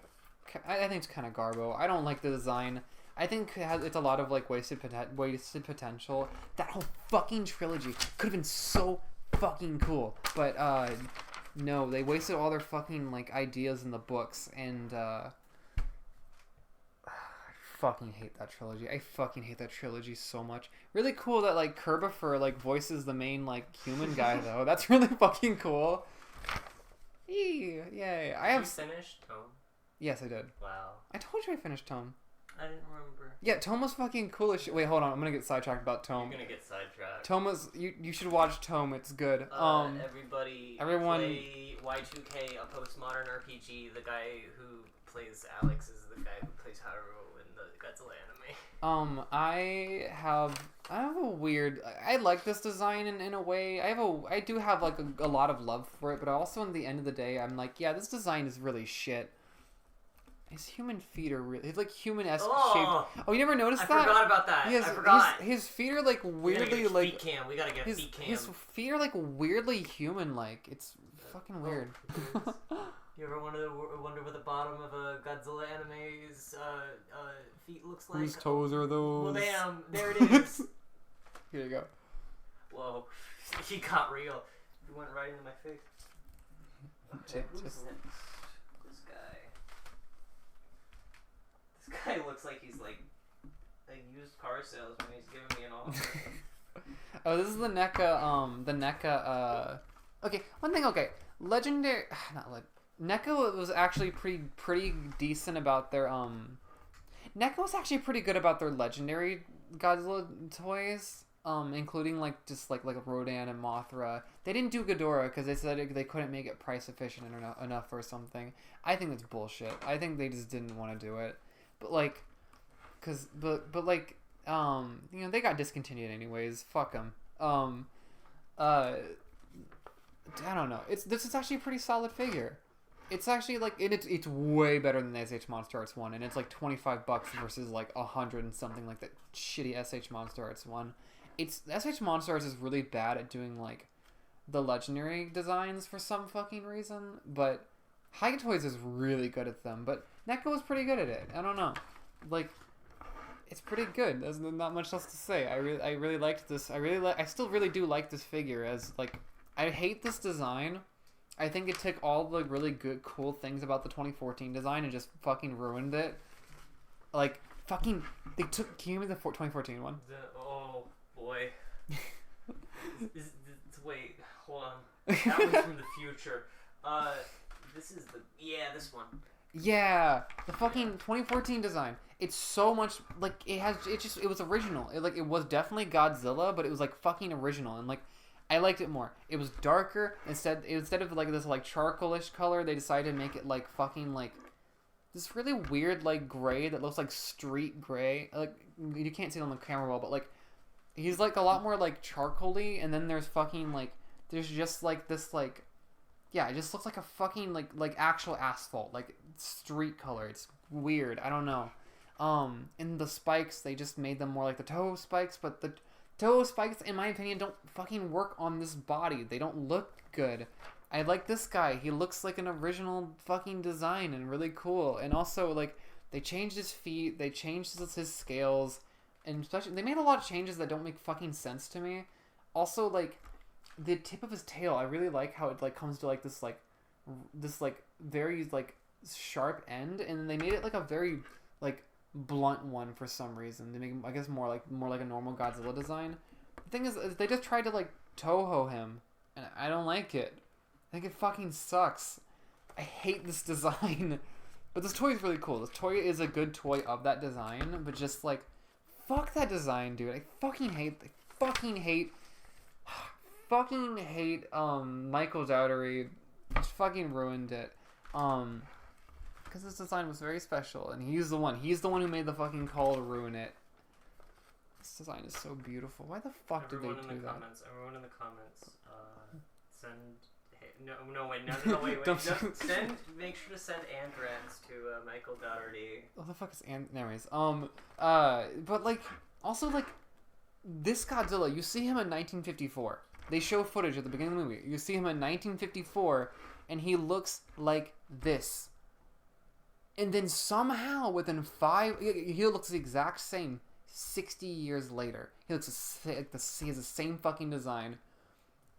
I think it's kind of garbo. I don't like the design. I think it's a lot of like wasted potential. That whole fucking trilogy could have been so fucking cool, but no, they wasted all their fucking like ideas in the books, and I fucking hate that trilogy. I fucking hate that trilogy so much. Really cool that like Kerbifer like voices the main like human guy though. That's really fucking cool. Yay! I have. You finished Tome? Yes, I did. Wow. I told you I finished Tome. I didn't remember. Yeah, Tome was fucking cool as shit. Wait, hold on. I'm gonna get sidetracked about Tome. You're gonna get sidetracked. Tome was you should watch Tome. It's good. Everyone play Y2K, a postmodern RPG. The guy who plays Alex is the guy who plays Haru in the Godzilla anime. I have a weird. I like this design in a way. I do have like a lot of love for it, but also in the end of the day, I'm like, yeah, this design is really shit. His human feet are really like human-esque shaped. Oh, you never noticed that? I forgot about that. I forgot. His feet are like weirdly like. Feet cam. We gotta get feet cam. His feet are like weirdly human-like. It's fucking weird. You ever wonder what the bottom of a Godzilla anime's feet looks like? Whose toes are those? Well, damn, there it is. Here you go. Whoa, he got real. He went right into my face. Okay, who's next? This guy. This guy looks like he's like a used car salesman. He's giving me an offer. Oh, this is the NECA. Okay, one thing. Okay, legendary. NECA was actually pretty decent about their NECA was actually pretty good about their legendary Godzilla toys, including like just like Rodan and Mothra. They didn't do Ghidorah because they said they couldn't make it price efficient enough or something. I think that's bullshit. I think they just didn't want to do it, but like, you know, they got discontinued anyways. Fuck them. I don't know. This is actually a pretty solid figure. It's actually like it's way better than the SH Monster Arts one, and it's like $25 versus like 100 and something like that shitty SH Monster Arts one. It's SH Monster Arts is really bad at doing like the legendary designs for some fucking reason, but High Toys is really good at them. But NECA was pretty good at it. I don't know, like it's pretty good. There's not much else to say. I really liked this. I still really do like this figure. As like I hate this design. I think it took all the really good, cool things about the 2014 design and just fucking ruined it. Like, fucking, can you give me the 2014 one? Oh, boy. Wait, hold on. That one's from the future. This one. Yeah, the fucking 2014 design. It's so much, like, it was original. It was definitely Godzilla, but it was, like, fucking original. And, like, I liked it more. It was darker. Instead of like this like charcoalish color, they decided to make it like fucking like this really weird like gray that looks like street gray. Like you can't see it on the camera well, but like he's like a lot more like charcoaly. And then there's fucking like there's just like this like yeah, it just looks like a fucking like actual asphalt, like street color. It's weird. I don't know. And the spikes, they just made them more like the Toho spikes, but the Toho spikes, in my opinion, don't fucking work on this body. They don't look good. I like this guy. He looks like an original fucking design and really cool. And also, like, they changed his feet. They changed his scales. And especially, they made a lot of changes that don't make fucking sense to me. Also, like, the tip of his tail, I really like how it, like, comes to, like, this very, like, sharp end. And they made it, like, a very, like, blunt one for some reason. They make him, I guess, more like a normal Godzilla design. The thing is, they just tried to like Toho him, and I don't like it. I think it fucking sucks. I hate this design. But this toy is really cool. This toy is a good toy of that design, but just like fuck that design, dude. I fucking hate Michael Dowdery. Just fucking ruined it. Because this design was very special, and he's the one who made the fucking call to ruin it. This design is so beautiful. Why the fuck did they do that? Everyone in the comments, wait. Don't- Make sure to send Andrax to Michael Dougherty. What the fuck is anyways, but like, also like, this Godzilla, you see him in 1954. They show footage at the beginning of the movie. You see him in 1954, and he looks like this. And then somehow, within he looks the exact same 60 years later. He looks like he has the same fucking design.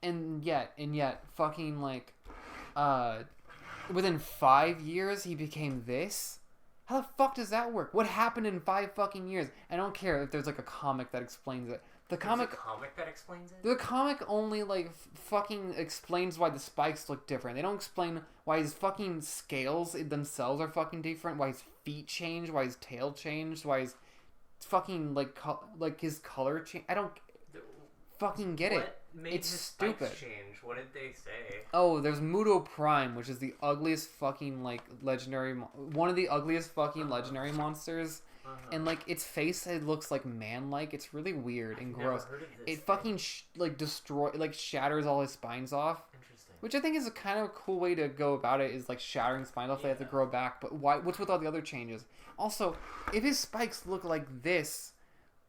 And yet, fucking like, within 5 years, he became this? How the fuck does that work? What happened in 5 fucking years? I don't care if there's like a comic that explains it. There's a comic that explains it? The comic only like fucking explains why the spikes look different. They don't explain why his fucking scales themselves are fucking different, why his feet change, why his tail changed, why his fucking like his color change. I don't fucking get it. It's stupid. Change? What did they say? Oh, there's Muto Prime, which is the ugliest fucking like legendary, one of the ugliest fucking legendary monsters. And like its face, it looks like man-like. It's really weird and gross. It fucking shatters all his spines off. Interesting. Which I think is a kind of cool way to go about it. Is like shattering spines off. They have to grow back. But why? What's with all the other changes? Also, if his spikes look like this,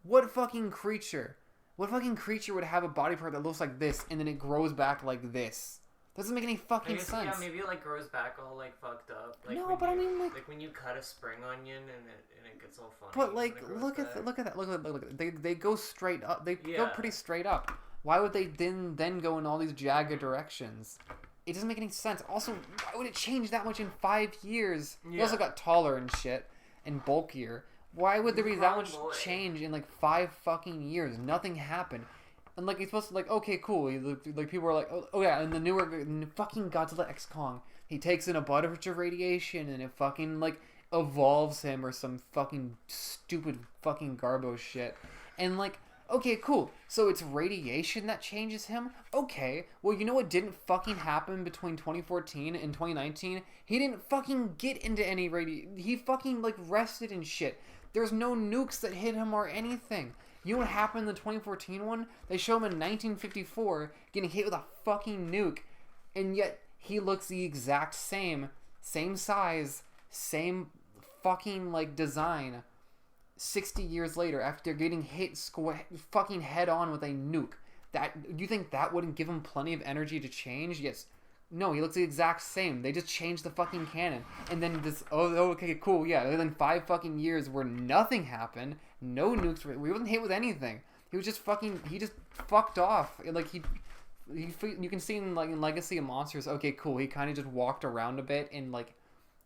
what fucking creature would have a body part that looks like this and then it grows back like this? Doesn't make any fucking sense. Yeah, maybe it like grows back all like fucked up. Like no, but I mean like when you cut a spring onion and it gets all funny. But like look at that. They go straight up. They go pretty straight up. Why would they then go in all these jagged directions? It doesn't make any sense. Also, why would it change that much in 5 years? Yeah. He also got taller and shit and bulkier. Why would there be that much change in like 5 fucking years? Nothing happened. And like he's supposed to like, okay, cool. Like people are like, oh yeah, and the newer fucking Godzilla X Kong, he takes in a bunch of radiation and it fucking like evolves him or some fucking stupid fucking garbo shit. And like, okay, cool. So it's radiation that changes him? Okay. Well, you know what didn't fucking happen between 2014 and 2019? He didn't fucking get into any he fucking like rested and shit. There's no nukes that hit him or anything. You know what happened in the 2014 one? They show him in 1954 getting hit with a fucking nuke, and yet he looks the exact same size, same fucking like design 60 years later after getting hit fucking head on with a nuke. That you think that wouldn't give him plenty of energy to change? Yes. No, he looks the exact same. They just changed the fucking canon. And then this, okay, cool, yeah. And then 5 fucking years where nothing happened, no nukes, we wasn't hit with anything. He was just fucking, he just fucked off. Like, you can see in, like, in Legacy of Monsters, okay, cool, he kind of just walked around a bit and, like,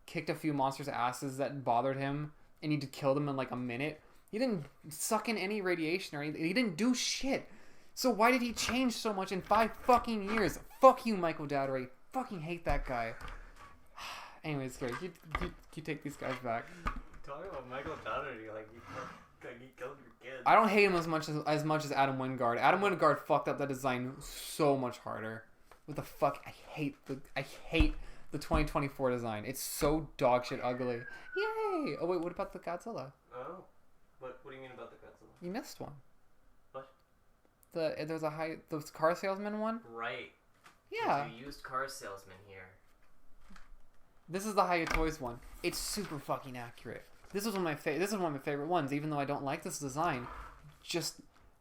kicked a few monsters' asses that bothered him, and he killed them in, like, a minute. He didn't suck in any radiation or anything. He didn't do shit. So why did he change so much in 5 fucking years? Fuck you, Michael Dougherty. Fucking hate that guy. Anyways, Gary, you take these guys back. Talking about Michael Dougherty, like he killed your kids. I don't hate him as much as Adam Wingard. Adam Wingard fucked up that design so much harder. What the fuck? I hate the 2024 design. It's so dog shit ugly. Yay! Oh wait, what about the Godzilla? Oh, what do you mean about the Godzilla? You missed one. What? There's the car salesman one. Right. Yeah. There's a used car salesman here. This is the Hiya Toys one. It's super fucking accurate. This is one of my favorite ones, even though I don't like this design. Just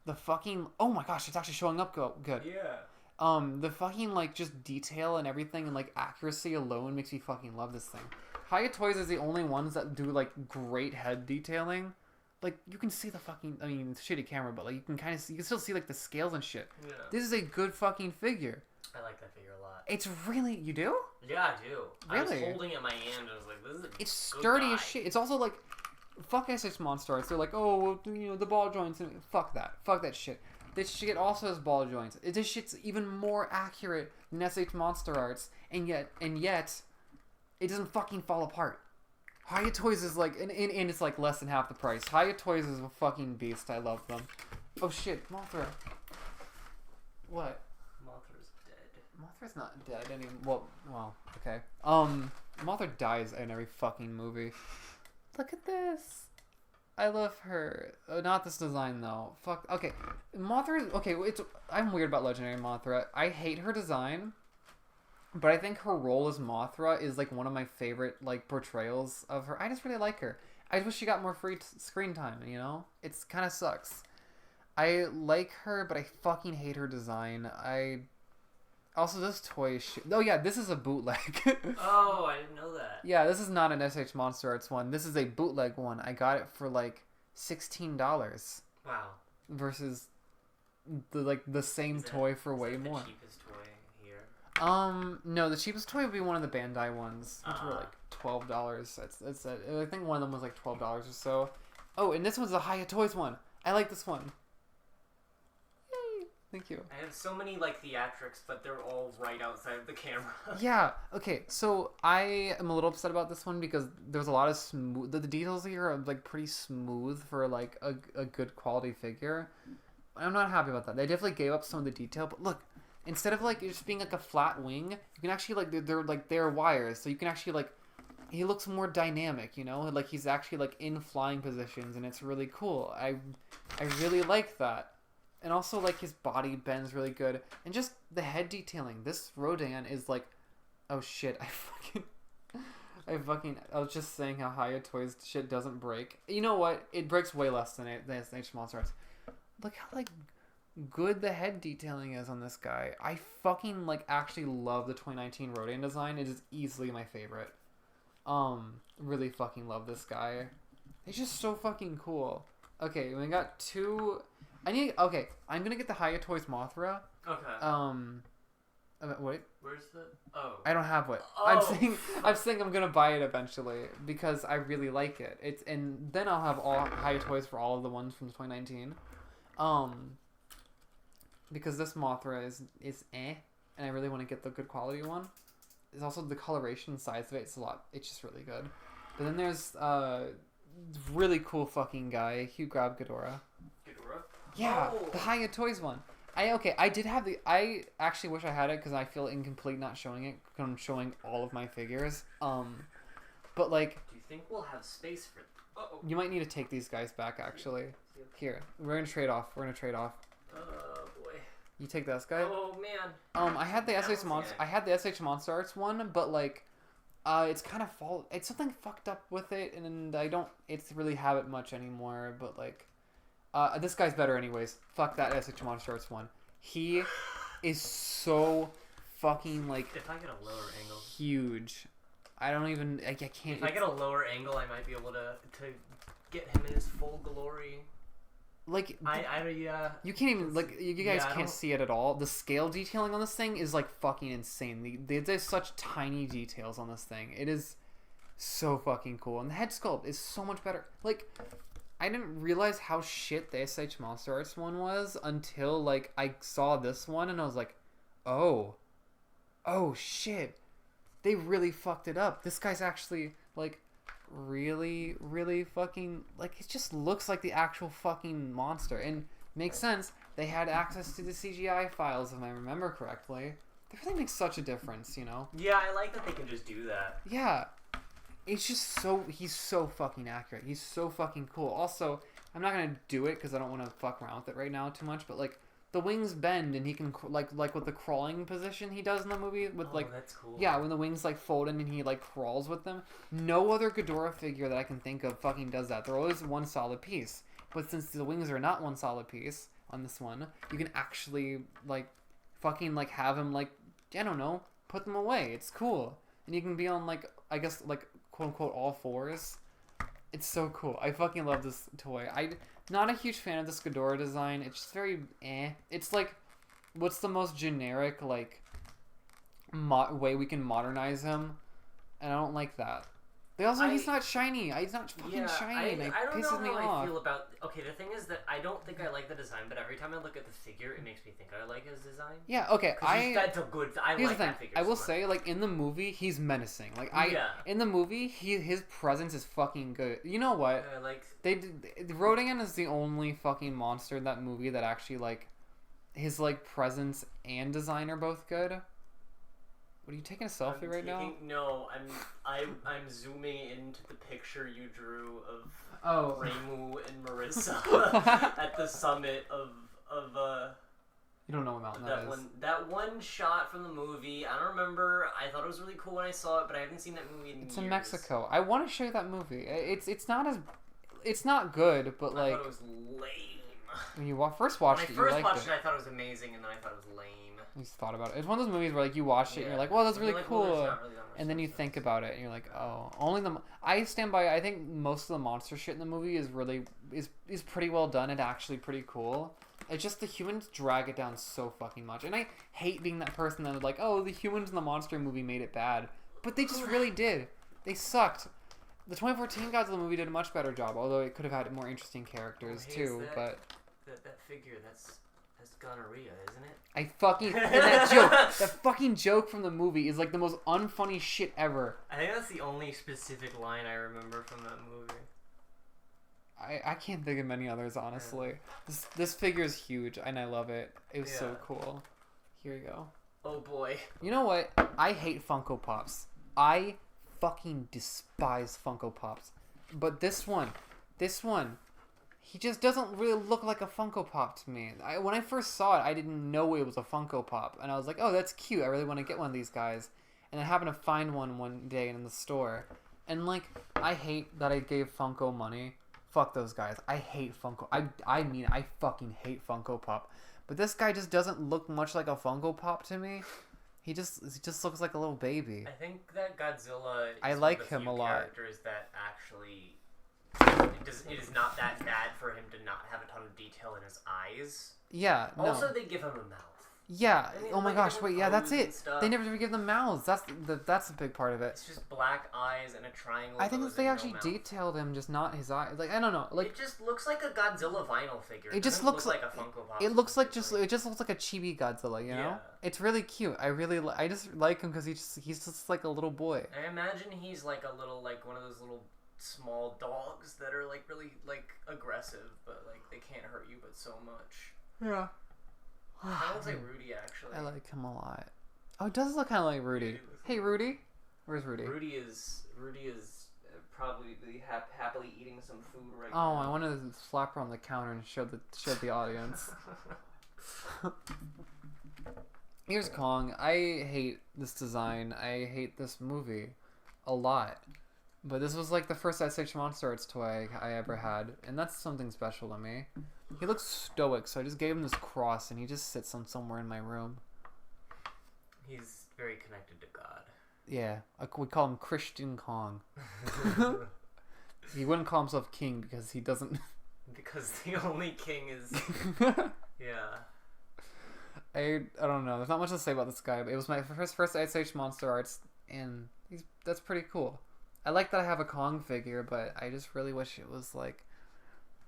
the fucking, oh my gosh, it's actually showing up good. Yeah. The fucking like just detail and everything and like accuracy alone makes me fucking love this thing. Hiya Toys is the only ones that do like great head detailing. Like you can see the fucking, I mean, it's a shitty camera, but like you can still see like the scales and shit. Yeah. This is a good fucking figure. I like that figure a lot. It's really, you do? Yeah, I do. Really? I was holding it in my hand and I was like, this is It's sturdy as shit. It's also like, fuck SH Monster Arts. They're like, oh, well, you know, the ball joints. Fuck that. Fuck that shit. This shit also has ball joints. This shit's even more accurate than SH Monster Arts, and yet, it doesn't fucking fall apart. Hiya Toys is like, and it's like less than half the price. Hiya Toys is a fucking beast. I love them. Oh shit, Mothra. What? Mothra's dead. Mothra's not dead anymore. Well, okay. Mothra dies in every fucking movie. Look at this. I love her. Not this design though. Fuck. Okay, Mothra. Okay, I'm weird about Legendary Mothra. I hate her design. But I think her role as Mothra is like one of my favorite like portrayals of her. I just really like her. I wish she got more free screen time. You know, it's kind of sucks. I like her, but I fucking hate her design. I also this toy. Oh yeah, this is a bootleg. Oh, I didn't know that. Yeah, this is not an SH Monster Arts one. This is a bootleg one. I got it for like $16. Wow. Versus the same toy for way more. The cheapest toy here? No, the cheapest toy would be one of the Bandai ones, which were like $12. I think one of them was like $12 or so. Oh, and this one's the Hiya Toys one. I like this one. Yay! Thank you. I have so many like theatrics, but they're all right outside of the camera. Yeah. Okay. So I am a little upset about this one because there's a lot of smooth. The details here are like pretty smooth for like a good quality figure. I'm not happy about that. They definitely gave up some of the detail, but look, instead of like it just being like a flat wing, you can actually like they're wires, so you can actually like he looks more dynamic, you know, like he's actually like in flying positions, and it's really cool. I really like that, and also like his body bends really good, and just the head detailing. This Rodan is like, oh shit, I was just saying how Hiya Toys shit doesn't break. You know what? It breaks way less than SH Monster Arts. Look how like good the head detailing is on this guy. I fucking like actually love the 2019 Rodan design. It is easily my favorite. Really fucking love this guy. He's just so fucking cool. Okay, we got two. Okay, I'm gonna get the Hiya Toys Mothra. Okay. Wait. Where's the? Oh. I don't have it. Oh. I'm saying I'm gonna buy it eventually because I really like it. And then I'll have all Hiya Toys for all of the ones from 2019. Because this Mothra is and I really want to get the good quality one. It's also the coloration size of it. It's just really good. But then there's really cool fucking guy. Hugh grab Ghidorah. Ghidorah? Yeah, Oh. the Hiya Toys one. I did have I actually wish I had it because I feel incomplete not showing it because I'm showing all of my figures. But like. Do you think we'll have space for? Uh-oh. You might need to take these guys back actually. Here, we're gonna trade off. Oh boy. You take this guy. Oh man. I had the SH Monster. I had the SH Monster Arts one, but like, it's kind of It's something fucked up with it, and I don't. It's really have it much anymore. But like, this guy's better anyways. Fuck that SH Monster Arts one. He is so fucking like. If I get a lower angle. Huge. I don't even. I can't. If I get a lower angle, I might be able to get him in his full glory. Like you can't even like you guys can't see it at all. The scale detailing on this thing is like fucking insane. There's such tiny details on this thing. It is so fucking cool, and the head sculpt is so much better. Like I didn't realize how shit the SH Monster Arts one was until like I saw this one, and I was like, oh shit, they really fucked it up. This guy's actually like. Really, really fucking like it just looks like the actual fucking monster, and makes sense. They had access to the CGI files, if I remember correctly. That really makes such a difference, you know? Yeah, I like that they can just do that. Yeah, it's just he's so fucking accurate. He's so fucking cool. Also, I'm not gonna do it because I don't want to fuck around with it right now too much, but like. The wings bend, and he can like with the crawling position he does in the movie with That's cool. Yeah, when the wings like fold in and he like crawls with them. No other Ghidorah figure that I can think of fucking does that. They're always one solid piece. But since the wings are not one solid piece on this one, you can actually like fucking like have him like I don't know, put them away. It's cool, and you can be on like I guess like quote unquote all fours. It's so cool. I fucking love this toy. I'm not a huge fan of this Ghidorah design. It's just very It's like, what's the most generic, like, way we can modernize him? And I don't like that. He's not shiny. He's not fucking shiny. And it pisses me off. I don't know how I feel about... Okay, the thing is that I don't think I like the design, but every time I look at the figure, it makes me think I like his design. Yeah, okay. That's a good... Here's the thing. I will say, like, in the movie, he's menacing. Like, in the movie, his presence is fucking good. You know what? Rodan is the only fucking monster in that movie that actually, like, his, like, presence and design are both good. What, are you taking a selfie right now? No, I'm zooming into the picture you drew of Reimu and Marissa at the summit of You don't know what mountain that is. That one shot from the movie, I don't remember. I thought it was really cool when I saw it, but I haven't seen that movie in years. It's in Mexico. I want to show you that movie. It's not good, but like. I thought it was lame. When you first watched it, you liked it. When I first watched it, I thought it was amazing, and then I thought it was lame. You just thought about it. It's one of those movies where like you watched it and you're like, well, that's really cool. Well, not really and then you think about it and you're like, oh, I stand by. I think most of the monster shit in the movie is really is pretty well done and actually pretty cool. It's just the humans drag it down so fucking much, and I hate being that person that is like, oh, the humans in the monster movie made it bad, but they just really did. They sucked. The 2014 Godzilla movie did a much better job, although it could have had more interesting characters too. But that figure, that's gonorrhea, isn't it? I fucking and that fucking joke from the movie is like the most unfunny shit ever. I think that's the only specific line I remember from that movie. I can't think of many others, honestly. Yeah. This figure is huge, and I love it. It was so cool. Here you go. Oh boy. You know what? I hate Funko Pops. I fucking despise Funko Pops. But this one, he just doesn't really look like a Funko Pop to me. When I first saw it, I didn't know it was a Funko Pop. And I was like, oh, that's cute. I really want to get one of these guys. And I happened to find one day in the store. And, like, I hate that I gave Funko money. Fuck those guys. I hate Funko. I mean, I fucking hate Funko Pop. But this guy just doesn't look much like a Funko Pop to me. He just looks like a little baby. I think that Godzilla is I like him a lot. Characters that actually it is not that bad for him to not have a ton of detail in his eyes. Yeah. No. Also, they give him a mouth. Yeah. I mean, oh my gosh. Wait. Yeah, that's it. They never give them mouths. That's a big part of it. It's just black eyes and a triangle. I think that they actually detailed him, just not his eyes. Like I don't know. Like it just looks like a Godzilla vinyl figure. It just looks like a Funko Pop. It looks like it just looks like a chibi Godzilla. You know. Yeah. It's really cute. I just like him because he's just like a little boy. I imagine he's like a little like one of those little small dogs that are like really like aggressive, but like they can't hurt you but so much. Yeah. Kind of looks like Rudy, actually. I like him a lot. Oh, it does look kind of like Rudy. Hey, Rudy. Where's Rudy? Rudy is probably happily eating some food right now. Oh, I want to slap her on the counter and show the audience. Here's Kong. I hate this design. I hate this movie a lot. But this was like the first Ice Age Monster Arts toy I ever had, and that's something special to me. He looks stoic, so I just gave him this cross, and he just sits on somewhere in my room. He's very connected to God. Yeah, we call him Christian Kong. He wouldn't call himself king because he doesn't. Because the only king is. Yeah. I don't know. There's not much to say about this guy, but it was my first Ice Age Monster Arts, and that's pretty cool. I like that I have a Kong figure, but I just really wish it was like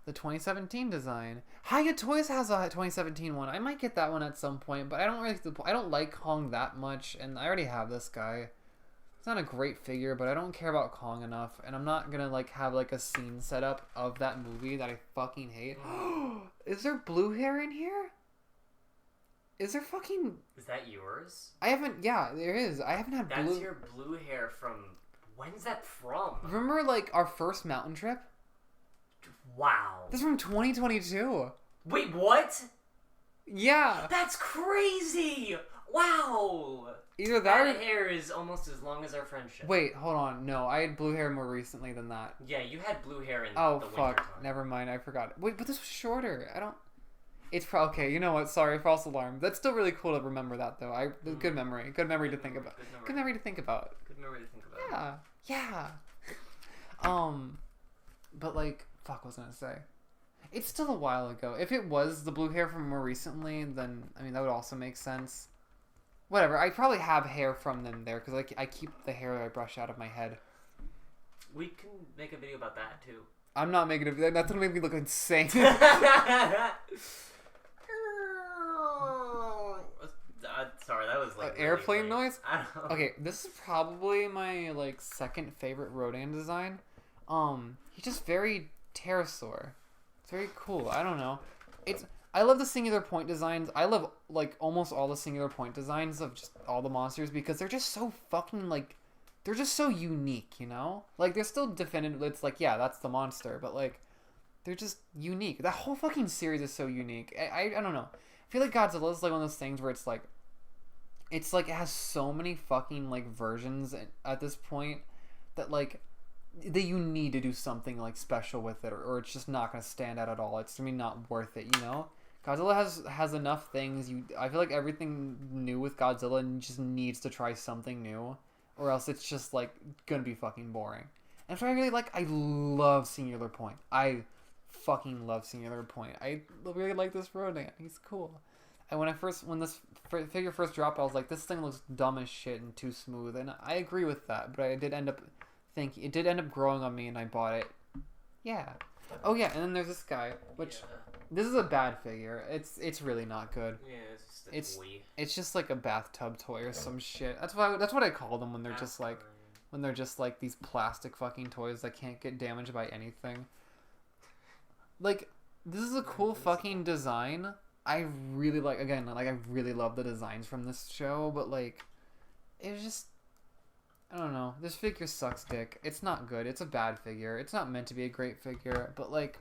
the 2017 design. Hiya Toys has a 2017 one. I might get that one at some point, but I don't like Kong that much, and I already have this guy. It's not a great figure, but I don't care about Kong enough, and I'm not gonna like have like a scene set up of that movie that I fucking hate. Is there blue hair in here? Is there fucking? Is that yours? I haven't. Yeah, there is. I haven't had blue. That's your blue hair from. When's that from? Remember, like, our first mountain trip? Wow. This is from 2022. Wait, what? Yeah. That's crazy! Wow! Either that or... hair is almost as long as our friendship. Wait, hold on. No, I had blue hair more recently than that. Yeah, you had blue hair in the winter time. Never mind, I forgot. Wait, but this was shorter. I don't... It's okay, you know what? Sorry, false alarm. That's still really cool to remember that, though. Good memory. Good memory to think about. Good memory to think about. Yeah. But like, fuck, what was I gonna say? It's still a while ago. If it was the blue hair from more recently, then, I mean, that would also make sense. Whatever, I probably have hair from them there, because I keep the hair I brush out of my head. We can make a video about that, too. I'm not making a video. That's gonna make me look insane. Sorry, that was like airplane noise. Okay, this is probably my like second favorite Rodan design. He's just very pterosaur. It's very cool. I don't know. I love the singular point designs. I love like almost all the singular point designs of just all the monsters because they're just so fucking like they're just so unique, you know? Like they're still definitive. It's like, yeah, that's the monster, but like they're just unique. That whole fucking series is so unique. I don't know. feel like Godzilla is like one of those things where it's like it has so many fucking like versions at this point that like that you need to do something like special with it, or it's just not gonna stand out at all. It's gonna be not worth it, you know. Godzilla has enough things. I feel like everything new with Godzilla just needs to try something new, or else it's just like gonna be fucking boring. And what I really like, I love Singular Point. I fucking love Singular Point. I really like this Rodan. He's cool. And when this figure first dropped, I was like, this thing looks dumb as shit and too smooth. And I agree with that, but it did end up growing on me, and I bought it. Yeah. Oh yeah, and then there's this guy, which this is a bad figure. It's really not good. Yeah, it's just a toy. It's just like a bathtub toy or some shit. That's what I call them when they're just like these plastic fucking toys that can't get damaged by anything. Like, this is a cool fucking design. I really like, again, like I really love the designs from this show, but like it was just, I don't know. This figure sucks dick. It's not good. It's a bad figure. It's not meant to be a great figure, but like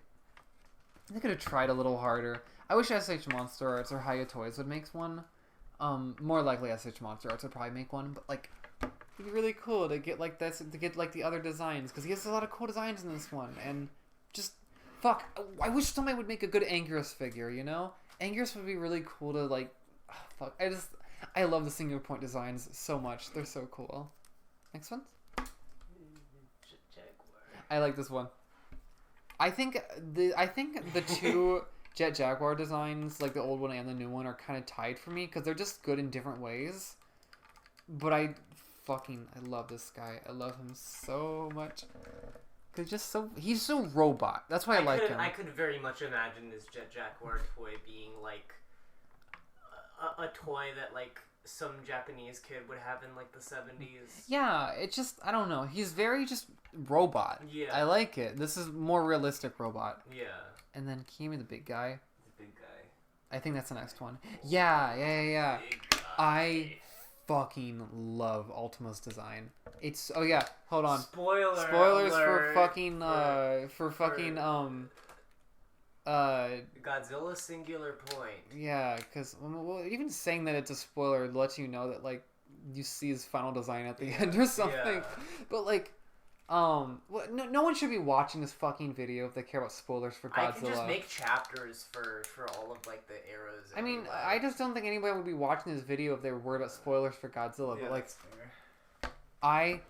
they could have tried a little harder. I wish SH Monster Arts or Hiya Toys would make one. More likely SH Monster Arts would probably make one, but like it'd be really cool to get like this, to get like the other designs, because he has a lot of cool designs in this one. And just fuck, I wish somebody would make a good Anguirus figure, you know? Anguirus would be really cool to like, fuck, I love the Singular Point designs so much. They're so cool. Next one? I like this one. I think the two Jet Jaguar designs, like the old one and the new one, are kind of tied for me because they're just good in different ways. But I love this guy. I love him so much. He's so robot. That's why I like him. I could very much imagine this Jet Jaguar toy being like a toy that like some Japanese kid would have in like the 70s. Yeah, it's just, I don't know. He's very just robot. Yeah. I like it. This is more realistic robot. Yeah. And then Kimi, the big guy. The big guy. I think that's the next one. Yeah. I fucking love Ultima's design. It's, oh yeah, hold on. Spoilers alert for fucking Godzilla Singular Point. Yeah, because well, even saying that it's a spoiler lets you know that like you see his final design at the end or something. Yeah. But like, no one should be watching this fucking video if they care about spoilers for Godzilla. I can just make chapters for all of like the eras. I mean, I just don't think anybody would be watching this video if they were worried about spoilers for Godzilla. Yeah, but like, I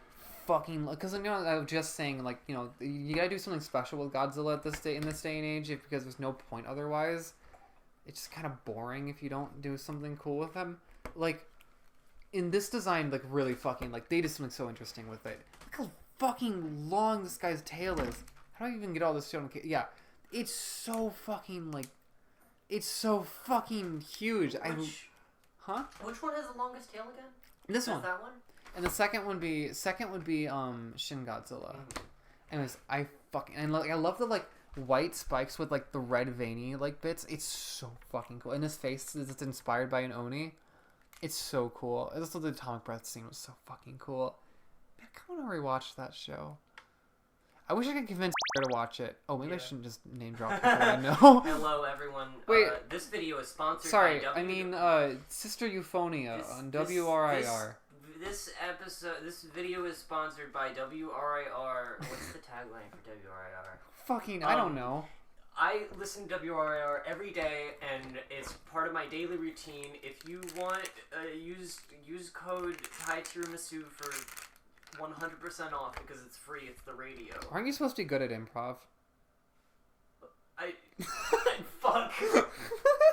fucking, because I was just saying, like, you know, you gotta do something special with Godzilla in this day and age, because there's no point otherwise. It's just kind of boring if you don't do something cool with him. Like, in this design, like, really fucking, like, they did something so interesting with it. Look how fucking long this guy's tail is. How do I even get all this shit on? Yeah, it's so fucking, like, it's so fucking huge. Which one has the longest tail again? This one. That one? And the second would be Shin Godzilla. Anyways, I love the like white spikes with like the red veiny like bits. It's so fucking cool. And his face is inspired by an Oni. It's so cool. And also the Atomic Breath scene was so fucking cool. Man, I kind of want to rewatch that show. I wish I could convince her to watch it. Oh, maybe I shouldn't just name drop people I know. Hello, everyone. Wait. This video is sponsored by Sister Euphonia on WRIR. This video is sponsored by WRIR. What's the tagline for WRIR? Fucking, I don't know. I listen to WRIR every day, and it's part of my daily routine. If you want, use code TAITIRAMISU for 100% off because it's free. It's the radio. Aren't you supposed to be good at improv? Fuck.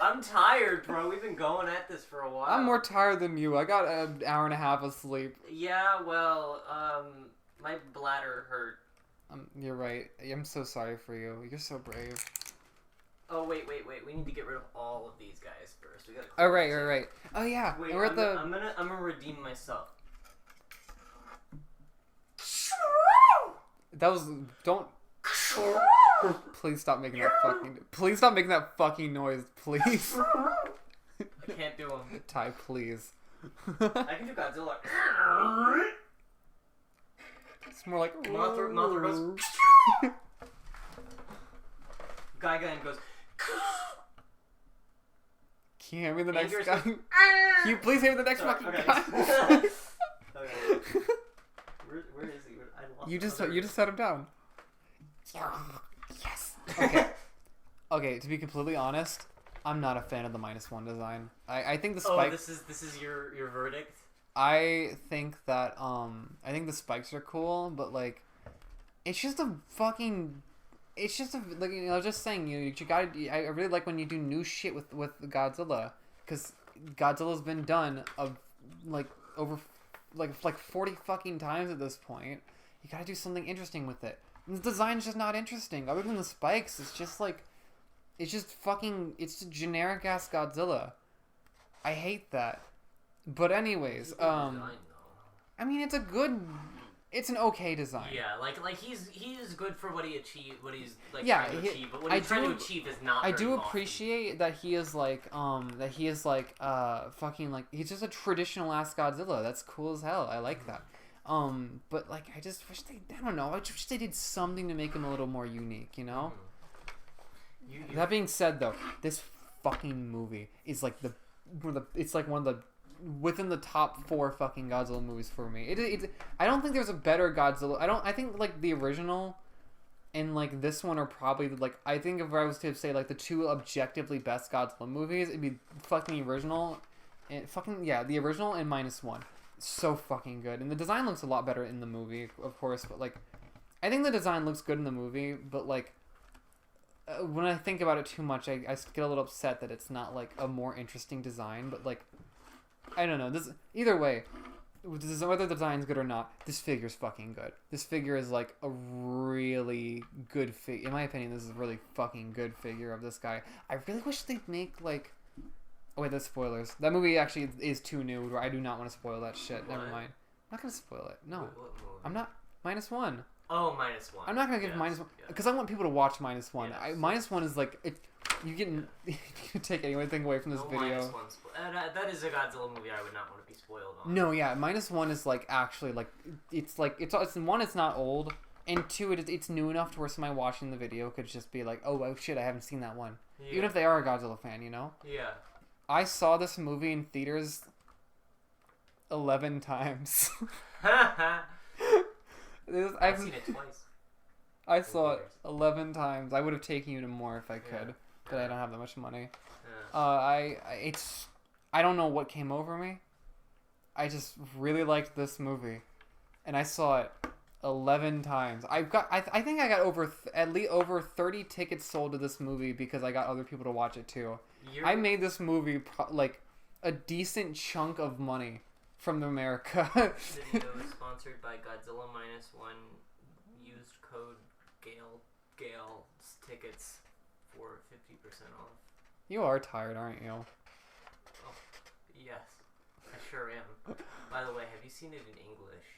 I'm tired, bro. We've been going at this for a while. I'm more tired than you. I got an hour and a half of sleep. Yeah, well, my bladder hurt. You're right. I'm so sorry for you. You're so brave. Oh, wait. We need to get rid of all of these guys first. We gotta. Oh, right. Oh, yeah. Wait, I'm gonna redeem myself. That was... Don't... Please stop making that fucking... Please stop making that fucking noise, please. I can't do them. Ty, please. I can do Godzilla. It's more like... Mothra goes... Gigan goes... Can you hand me the next yours gun? goes, Can you please hand me the next Sorry, fucking okay. gun? Okay. Where is he? I lost You just the set him down. Yes. Okay. Okay, to be completely honest, I'm not a fan of the -1 design. I think the spike. Oh, this is your verdict. I think that I think the spikes are cool, but like, it's just a fucking. It's just a like I was just saying you gotta. I really like when you do new shit with Godzilla, because Godzilla's been done over 40 fucking times at this point. You gotta do something interesting with it. And the design's just not interesting. Other than the spikes, it's just like, it's just fucking. It's a generic ass Godzilla. I hate that. But anyways, I mean it's an okay design. Yeah, like he's good for what he achieved, what he's like Yeah, trying to achieve, but what he's trying to achieve is not. I very do lofty. appreciate that he is fucking like he's just a traditional ass Godzilla. That's cool as hell. I like that. But like I just wish I don't know. I just wish they did something to make him a little more unique. You know. That being said, though, this fucking movie is like it's like one of the within the top 4 fucking Godzilla movies for me. I don't think there's a better Godzilla. I think like the original and like this one are probably like, I think if I was to say like the 2 objectively best Godzilla movies, it'd be fucking the original and the original and -1. So fucking good. And the design looks a lot better in the movie, of course, but like I think the design looks good in the movie, but like when I think about it too much, I get a little upset that it's not like a more interesting design, but like I don't know. Either way, whether the design's good or not, this figure's fucking good. This figure is like a really good figure. In my opinion, this is a really fucking good figure of this guy. I really wish they'd make like. Oh wait, that's spoilers. That movie actually is too new. Where I do not want to spoil that shit. What? Never mind. I'm not gonna spoil it. No, What movie? I'm not. -1. Oh, -1. I'm not gonna give -1 because I want people to watch -1. Yes. -1 is like if you can take anything away from this video. That is a Godzilla movie I would not want to be spoiled on. No, yeah, -1 is like actually like it's one, it's not old, and 2, it's new enough to where somebody watching the video could just be like, oh shit, I haven't seen that one, even if they are a Godzilla fan, you know. Yeah. I saw this movie in theaters 11 times. I've seen it twice. I saw it 11 times. I would have taken you to more if I could, but I don't have that much money. Yeah. I don't know what came over me. I just really liked this movie, and I saw it 11 times. I think I got at least over 30 tickets sold to this movie because I got other people to watch it too. I made this movie like a decent chunk of money from America. This video is sponsored by Godzilla -1. Used code Gale tickets for 50% off. You are tired, aren't you? Oh, yes, I sure am. By the way, have you seen it in English?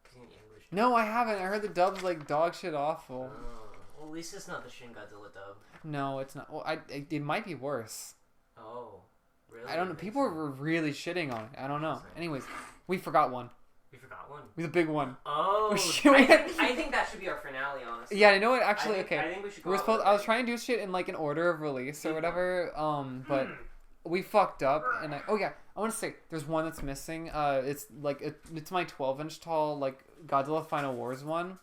Have you seen the English? No, I haven't. I heard the dub's like dog shit awful. Well, at least it's not the Shin Godzilla dub. No, it's not. Well, it might be worse. Oh, really? I don't know. People were really shitting on it. I don't know. Anyways, we forgot one. We forgot one. The big one. Oh, I think that should be our finale, honestly. Yeah, you know what? Actually, I think we should go. I was trying to do shit in like an order of release or whatever. But we fucked up, and I want to say there's one that's missing. It's like it's my 12-inch tall like Godzilla Final Wars one.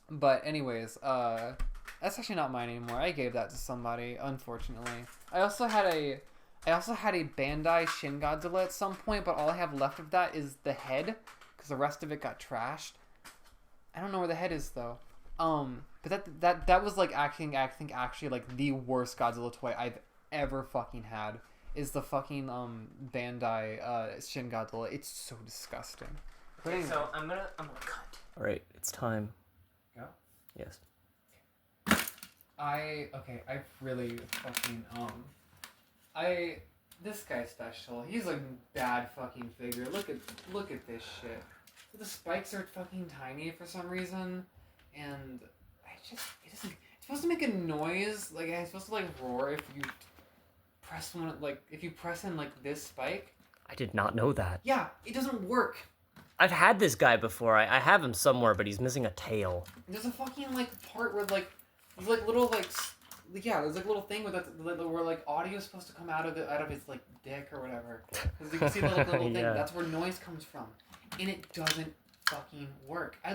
But anyways, that's actually not mine anymore. I gave that to somebody, unfortunately. I also had a Bandai Shin Godzilla at some point, but all I have left of that is the head, because the rest of it got trashed. I don't know where the head is though. But that was like I think actually like the worst Godzilla toy I've ever fucking had is the fucking Bandai Shin Godzilla. It's so disgusting. But Okay, anyway. so I'm gonna cut. All right, it's time. Go. Yes. I really fucking this guy's special. He's a bad fucking figure. Look at this shit. The spikes are fucking tiny for some reason, and it's supposed to make a noise. Like it's supposed to like roar if you press one. Like if you press in like this spike. I did not know that. Yeah, it doesn't work. I've had this guy before. I have him somewhere, but he's missing a tail. There's a fucking like part where like there's like little like yeah, there's like a little thing where where like audio is supposed to come out of his like dick or whatever. Because you can see the little thing. Yeah. That's where noise comes from, and it doesn't fucking work. I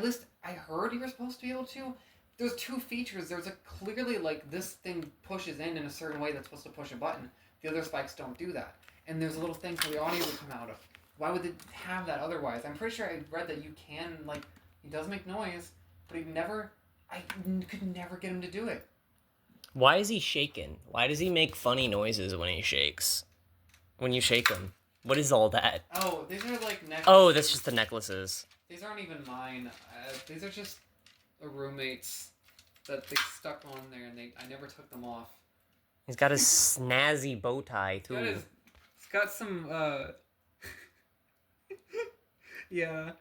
heard you were supposed to be able to. There's two features. There's a clearly like this thing pushes in a certain way that's supposed to push a button. The other spikes don't do that. And there's a little thing for the audio to come out of. Why would it have that otherwise? I'm pretty sure I read that you can, like, he does make noise, but I could never get him to do it. Why is he shaking? Why does he make funny noises when he shakes? When you shake him? What is all that? Oh, these are like necklaces. Oh, that's just the necklaces. These aren't even mine. These are just a roommate's that they stuck on there, and I never took them off. He's got his snazzy bow tie, too. It's got some, yeah.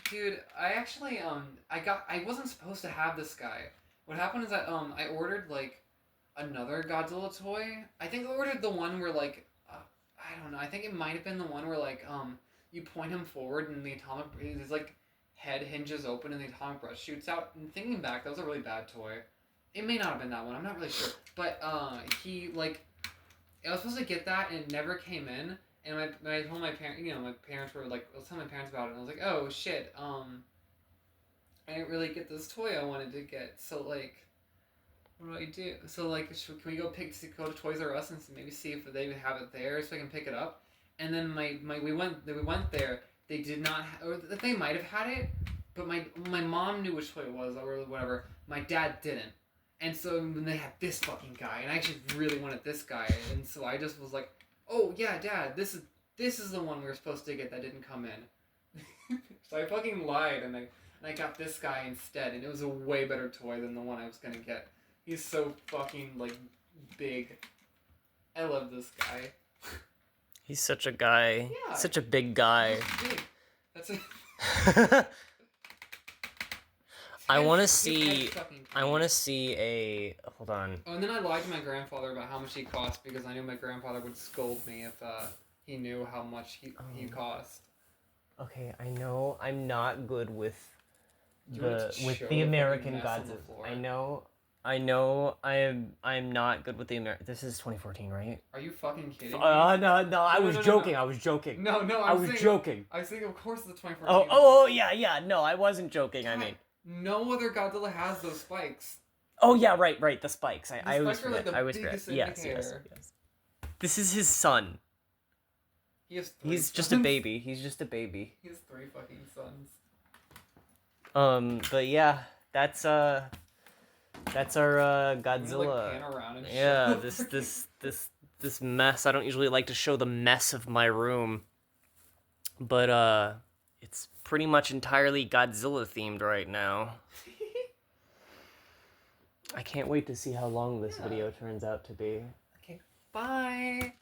Dude, I actually, I wasn't supposed to have this guy. What happened is that, I ordered, like, another Godzilla toy. I think I ordered the one where, like, I don't know, I think it might have been the one where, like, you point him forward and his, like, head hinges open and the atomic breath shoots out. And thinking back, that was a really bad toy. It may not have been that one, I'm not really sure. But, he, like, I was supposed to get that and it never came in. And I told my parents, my parents were like, I was telling my parents about it, and I was like, oh shit, I didn't really get this toy I wanted to get, so like, what do I do? So like, can we go to Toys R Us and maybe see if they have it there so I can pick it up? And then we went there, they did not, or they might have had it, but my mom knew which toy it was or whatever. My dad didn't. And so they had this fucking guy, and I actually really wanted this guy, and so I just was like, oh yeah, Dad, this is the one we were supposed to get that didn't come in. So I fucking lied, and I got this guy instead, and it was a way better toy than the one I was gonna get. He's so fucking like big. I love this guy. He's such a guy. Yeah. Such a big guy. He's big. That's it. I want to His see. head's fucking I want to see a. Hold on. Oh, and then I lied to my grandfather about how much he cost because I knew my grandfather would scold me if he knew how much he cost. Okay, I know I'm not good with Do you want to show the American fucking mess on the Godzilla. floor? I know I'm not good with the American. This is 2014, right? Are you fucking kidding me? No, I was no, joking. no. I was joking. No, I was joking. I was thinking, of course, the 2014. Oh, yeah. No, I wasn't joking. I mean, no other Godzilla has those spikes. oh yeah, right. The spikes. I always spikes are, like, forget. the I always forget. biggest Yes. indicator. This is his son. He has 3 He's sons. just a baby. He's just a baby. He has 3 fucking sons. But yeah, that's our I'm gonna, Godzilla. like, pan around and Yeah, show this mess. I don't usually like to show the mess of my room, but it's pretty much entirely Godzilla themed right now. I can't wait to see how long this video turns out to be. Okay, bye.